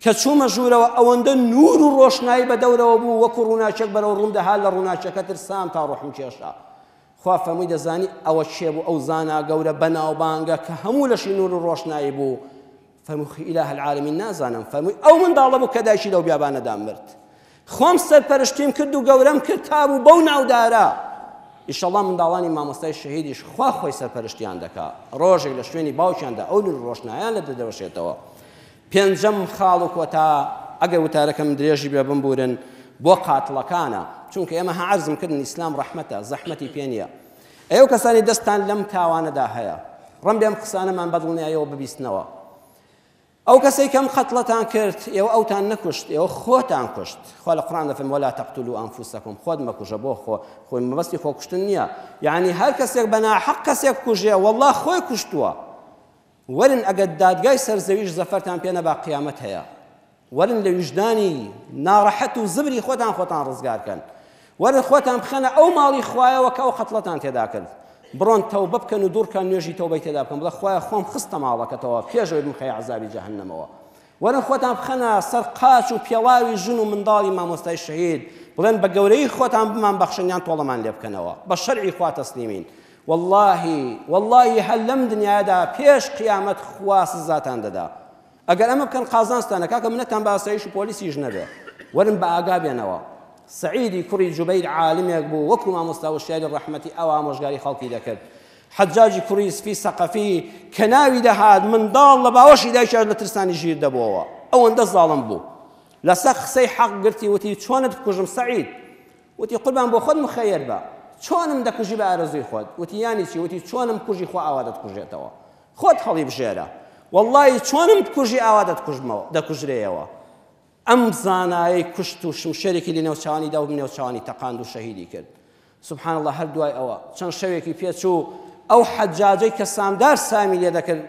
کە چوومە ژوورەوە ئەوەندە نور و ڕۆشنایی بە دەورەوە بوو، وەکو ڕووناچێک بەرەو ڕووم دەهات، لە ڕووناچەکە ترسام تا ڕوحم کێشا. خوا فەرمووی دەزانی ئەوە چێ بوو، ئەو زانا گەورە بەناوبانگە کە هەموو لەشی نور و ڕۆشنایی بوو. فەرمووی ئیلاهە العالەمین نازانم، فەرمووی ئەو منداڵە بوو کە دایکی لەو بیابانەدا مرد، خۆم سەرپەرشتیم کرد و گەورەم کرد تا بوو بەو ناودارە. ئیشەڵڵا منداڵانی مامۆستای شەهیدیش خوا خۆی سەرپەرشتیان دەکات ڕۆژێک لە شوێنی باوکیاندا ئەو ڕۆشنایان لە دەدەوەشێتەوە. پێنجەم خاڵ و کۆتا ئەگەر وتارەکەم درێژی بێ بمبورن بۆ قاتڵەکانە، چونکە ئێمە عەرزم کردن ئیسلام ڕەحمەتە، زەحمەتی پێ نییە. ئێوە کەسانی دەستان لەم تاوانەدا هەیە ڕەم بێم قسانەمان بەدڵنیایەوە ببیستنەوە. ئەو کەسەی کەم قەتڵەتان کرد ئێوە ئەوتان نەکوشت، ئێوە خۆتان کوشت. خوا لە قورئان دەفەرمێ وەلا تەقتولوا ئەنفوسەکم، خۆت مەکوژە بۆ خۆی مەبەستی خۆکوشتن نییە. یعنی هەر کەسێک بەناحەق کەسێک کوژێ وەڵڵا خۆی کوشتووە. وەرن ئەگەر دادگای سەرزەویش زەفەرتان پێ نەبا قیامەت هەیە، وەرن لە ویژدانی ناڕەحەت و زبری خۆتان ڕزگارکەن، وەرن خۆتان بخەنە ئەو ماڵی خوایەوە کە ئەو قەتڵەتان تێدا کرد، بڕۆن تەوبە بکەن و دوورکەن نوێژی تەوبەی تێدا بکەن، بڵێ خوایە خۆم خستە ماڵەکەتەوە پێشەوەی بمخەیە عەزابی جەهەنەمەوە. وەرن خۆتان بخەنە سەر قاچ و پێڵاوی ژن و منداڵی مامۆستای شەهید، بڵێن بە گەورەی خۆتان بمان بەخشنیان تۆڵەمان لێ بکەنەوە، بە شەرعی خوا تەسلیمین. والله هەر لەم دنیادا پێش قیامەت خوا سزاتان دەدا. ئەگەر ئەمە بکەن قازانستانە کاکە منەتان بە ئاسایش و پۆلیسیش نەبێ، وەرن بە ئاگا بێنەوە. سعیدی کوڕی جوبەیر عالمێک بوو وەکو مامۆستا وشیاری ڕەحمەتی ئەو ئامۆژگاری خەڵکی دەکرد. حەجاجی کوڕی یوسفی سەقەفی کە ناوی دەهات منداڵ لە باوەشی دایکیان لە ترسانی ژیر دەبووەوە، ئەوەندە زاڵم بوو. لەسەر قسەی حەق گرتی وتی چۆنت بکوژم سعید؟ وتی قوربان بۆ خۆت مخەیەر بە، چۆنم دەکوژی بە ئارەزوی خۆت؟ وتی یانی چی؟ وتی چۆنم کوژی خۆ ئاوا دەتکوژێتەوە، خۆت هەڵی بژێرە، وەڵڵی چۆنم کوژی ئاوا دەکوژرێەوە. ئەم زانایەی کوشت و شمشێرێکی لە نێوچوانیدا و نێوچوانی تەقاند و شەهیدی کرد. سبحان الله هەر دوای ئەوە چەند شەوێکی پێچوو ئەو حەجاجەی کە سامدار سامی لێ دەکرد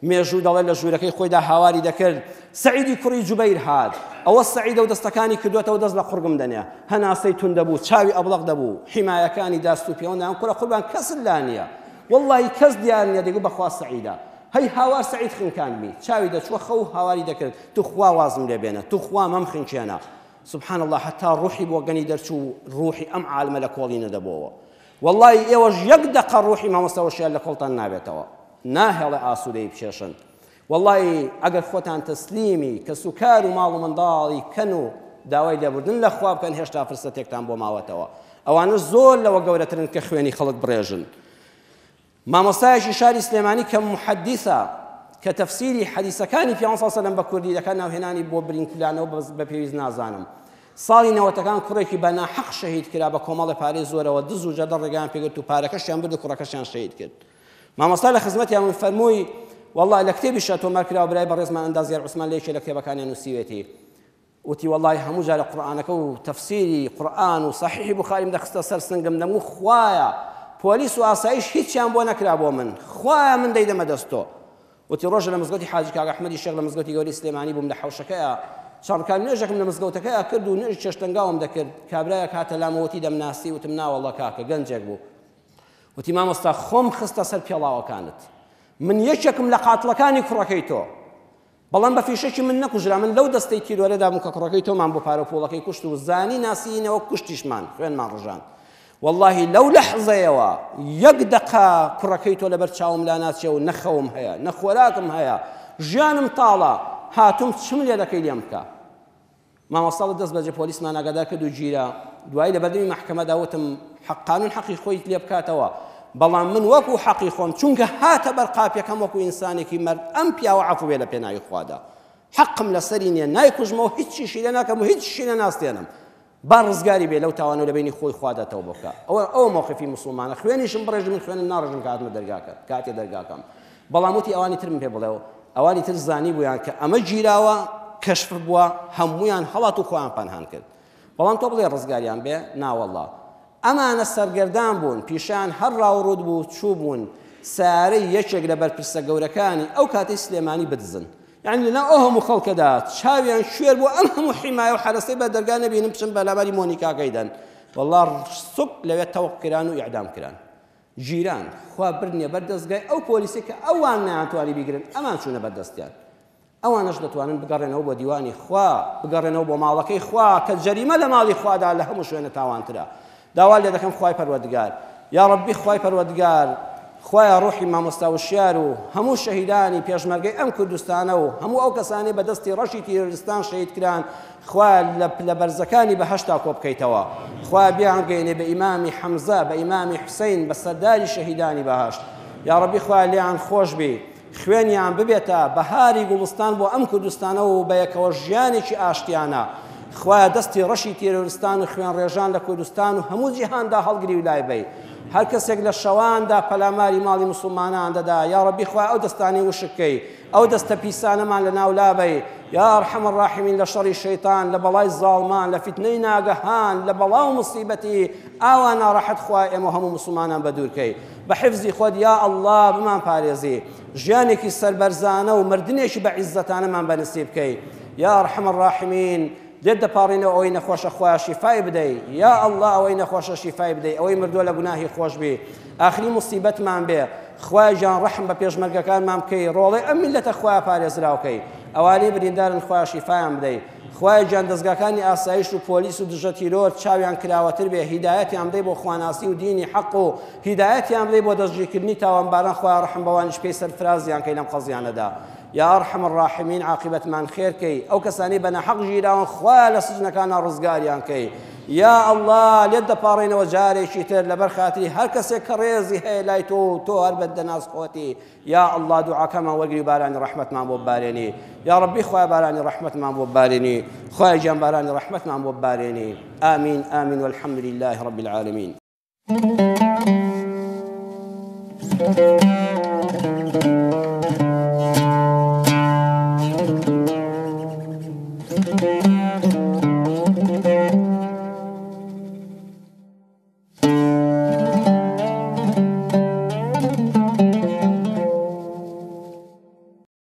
مێژوو دەڵێ لە ژوورەکەی خۆیدا هاواری دەکرد، سعیدی کوڕی جوبەیر هات، ئەوە سعیدە و دەستەکانی کردوێتەوە دەست لە قورگم دەنێ، هەناسەی تون دەبوو، چاوی ئەبڵق دەبوو، حیمایەکانی داست و پێوەندە ئەم کوڕە قوربان کەس لا نییە، وەڵڵی کەس دیار نییە، دەیگوت بەخوا سعیدە. هەی هاوار سعید خنکاندمی، چاوی دەچوە خەو هاواری دەکرد، تو خوا وازم لێ بێنە، تو خوا مەم خنکێنە. سبحان الله حتا ڕوحی بۆ گەنی دەرچوو، ڕوحی ئەم عالمە لە کۆڵی نەدەبەوە. وەڵڵی ئێوەش یەک دەقە ڕوحی مامۆستا وشیار لە کۆڵتان نابێتەوە، ناهێڵێ ئاسوودەی بچێشن. وەڵڵی ئەگەر خۆتان تەسلیمی کە سوکار و ماڵ و منداڵی کەن و داوای لێبوردن لە خوا بکەن هێشتا فرسەتێکتان بۆ ماوەتەوە. ئەوانە زۆر لەوە گەورەترن کە خوێنی خەڵک بڕێژن. مامۆستایەکی شاری سلێمانی کە محەدیثە کە تەفسیری حەدیثەکانی پێغەمبەر صلی الله علیه و سلم بە کوردی دەکات، ناوهێنانی بۆ برینکلانەوە بە پێویست نازانم. ساڵی نەوەتەکان کوڕێکی بە ناحەق شەهید کرا بە کۆمەڵی پارەی زۆرەوە، دز و جەدە ڕێگەیان پێگرت و پارەکەشیان برد و کوڕەکەشیان شەهید کرد. مامۆستا لە خزمەتیان من فەرمووی والله لە کتێبی شاتۆمار کراوە برای بەڕێزمان ئەندازیار عوسمان لە یەکێک لە کتێبەکانیان نووسیوێتی، وتی والله هەموو جارە قورئانەکە و تەفسیری قورئان و صحیحی بوخاریم دەخستە سەر سنگم، دەموو خوایە پۆلیس و ئاسایش هیچیان بۆ نەکرا بۆ من، خوایە من دەیدەمە دەستۆ. وتی ڕۆژە لە مزگەوتی حاجی کاک ئەحمەدی شێخ لە مزگەوتی گەورەی سلێمانی بووم، لە حەوشەکەیە چاڕکان نوێژێکم لە مزگەوتەکەیە کرد و نوێژی چێشتەنگاوم دەکرد، کابرایەک هاتە لامەوەتی دەمناسی، وتم نا وەڵڵە کاکە گەنجێک بوو. وتی مامۆستا خۆم خستە سەر پێڵاوەکانت، من یەکێکم لە قاتڵەکانی کوڕەکەی تۆ، بەڵام بە فیشەکی من نەکوژرا، من لەو دەستەی تیرۆرەدا بووم کە کوڕەکەی تۆمان بۆ پارە و پوڵەکەی کوشت و زانی ناسیینەوە کوشتیشمان خوێنمان ڕژان. والله لەو لەحزەیەوە یەک دەقا کوڕەکەی تۆ لەبەر چاوم لا ناچێ و نەخەوم هەیە نەخۆراکم هەیە ژیانم تاڵە، هاتووم چم لێ دەکەی لێم بکە. مامۆستا دەست بەجێ پۆلیسمان ئاگادار کرد و گیرە، دوای لە بەردەمی مەحکەمەدا وتم قانون حەقی خۆی لێ بکاتەوە، بەڵام من وەکو حەقی خۆم چونکە هاتە بەر قاپیەکەم وەکو ئینسانێکی مەرد ئەم پیاوە عەفو بێ لە پێناوی خوادا، حەقم لەسەری نییە، نایکوژمەوە هیچیشی لێ ناکەم و هیچیشی لێ ناستێنم، با ڕزگاری بێ لەو تاوانە و لە بینی خۆی خوادا تەوبە بکە. ئەوە موقفی مسلمانە، خوێنیشم بڕێژ من خوێنم ناڕژم کاتمە کاتێ دەرگاکەم. بەڵام وتی ئەوانی تر من پێ بڵێەوە، ئەوانی تر زانی بوویان کە ئەمە گیراوە کەشف بووە، هەموویان هەڵات و خۆیان پەنهان کرد. بەڵام تۆ بڵێ ڕزگاریان بێ ناوەڵڵا. ئەمانە سەرگەردان بوون، پیشیان هەر ڕاوڕوود بوو، چوو بوون سارەی یەکێک لە بەرپرسە گەورەکانی ئەو کاتەی سلێمانی بدزن. یعنی لەناو ئەو هەموو خەڵکەدا چاویان شوێر بوو، ئەم هەموو حیمایە و حرەسەی بە دەرگا نەبینم بچم بەلاماری مۆنیکاکەیدەن، وەڵڵا سوک لەوێ تەوق کران و ئیعدام کران. ژیران خوا برنیە بەردەستگای ئەو پۆلیسی کە ئەوان نەیانتوانی بیگرن، ئەمان چوونە بەردەستیان. ئەوانەش دەتوانن بگەڕێنەوە بۆ دیوانی خوا، بگەڕێنەوە بۆ ماڵەکەی خوا کە جەریمە لە ماڵی خوادا لە هەموو شوێنە تاوانترە. داوا لێ دەکەم خوای پەروەردگار، یا ڕەبی خوای پەروەردگار، خوایە ڕوحی مامۆستا وشیار و هەموو شەهیدانی پێشمەرگەی ئەم کوردستانە و هەموو ئەو کەسانی بەدەستی ڕەشی تیرۆریستان شەهید کران، خوایە لە بەرزەکانی بەهەشتا کۆ بکەیتەوە. خوا بیانگەێنێ بە ئیمامی حەمزە بە ئیمامی حوسەین بە سەرداری شەهیدانی بەهاشت یا ڕەبی خوا لیان خۆش بێ خوێنیان ببێتە بەهاری گوڵستان بۆ ئەم کوردستانەوە و بە یەکەوە ژیانێکی ئاشتیانە خوایە دەستی ڕەشی تێرۆریستان و خوێن ڕێژان لە کوردستان و هەموو جیهاندا هەڵگری و لای بێ هەر کەسێک لە شەواندا پەلاماری ماڵی موسڵمانان دەدا یا ڕەبی خوا ئەو دەستانی وشکەی ئەو دەستە پیسانەمان لە ناو لابەی یا ئەرحەم الراحمین لە شەڕی شەیتان لە بەڵای زاڵمان لە فیتنەی ناگەهان لە بەڵاو مصیبەتی ئاوا ناڕەحەت خوا ئێمە هەموو موسڵمانان بە دوورکەی بە حیفزی خۆت یا ئەڵڵا بمان پارێزی ژیانێکی سەربەرزانە و مردنێکی بە عیززەتانەمان بەنسیب بکەی یا ئەرحەم الراحمین دێت دەپاڕینەوە ئەوەی نەخۆشە خوا شیفای بدەی یا ئەڵڵا ئەوەی نەخۆشە شیفای بدەی ئەوەی مردووە لە گوناهی خۆش بێ ئاخری مصیبەتمان بێ خوای جان ڕەحم بە پێشمەرگەکانمان بکەی ڕۆڵەی ئەم میلەتە خوای پارێزراوکەی ئەوانەی بریندارن خوای شیفایان بدەی خوای جان دەستگاکانی ئاسایش و پۆلیس و دژە تیرۆر چاویان کراوەتر بێ هیدایەتیان بدەی بۆ خواناسی و دینی حەق و هیدایەتیان بدەی بۆ دەستگیرکردنی تاوانباران خوای ڕەحم بەوانیش پێی سەرفرازیان کەی لەم قەزیانەدا یا ئەرحەم الراحمین عاقبەتمان خێرکەی ئەو کەسانی بە نەحەق ژیراون خوا لە سجنەکانە ڕزگاریان کەی یا ئەڵڵا لێت دەپاڕێنەوە جارێکی تر لەبەر خاتری هەر کەسێک کە ڕێزی هەیە لای تۆ هەر بەدەناسخۆتی یا ئەڵڵا دوعاکەمان وەرگری بارانی ڕەحمەتمان بۆ ببارێنی یا ڕەبی خوای بارانی ڕەحمەتمان بۆ ببارێنی خوای گیان بارانی ڕەحمەتمان بۆ ببارێنی ئامین ئامین والحەمد لله رب العالمین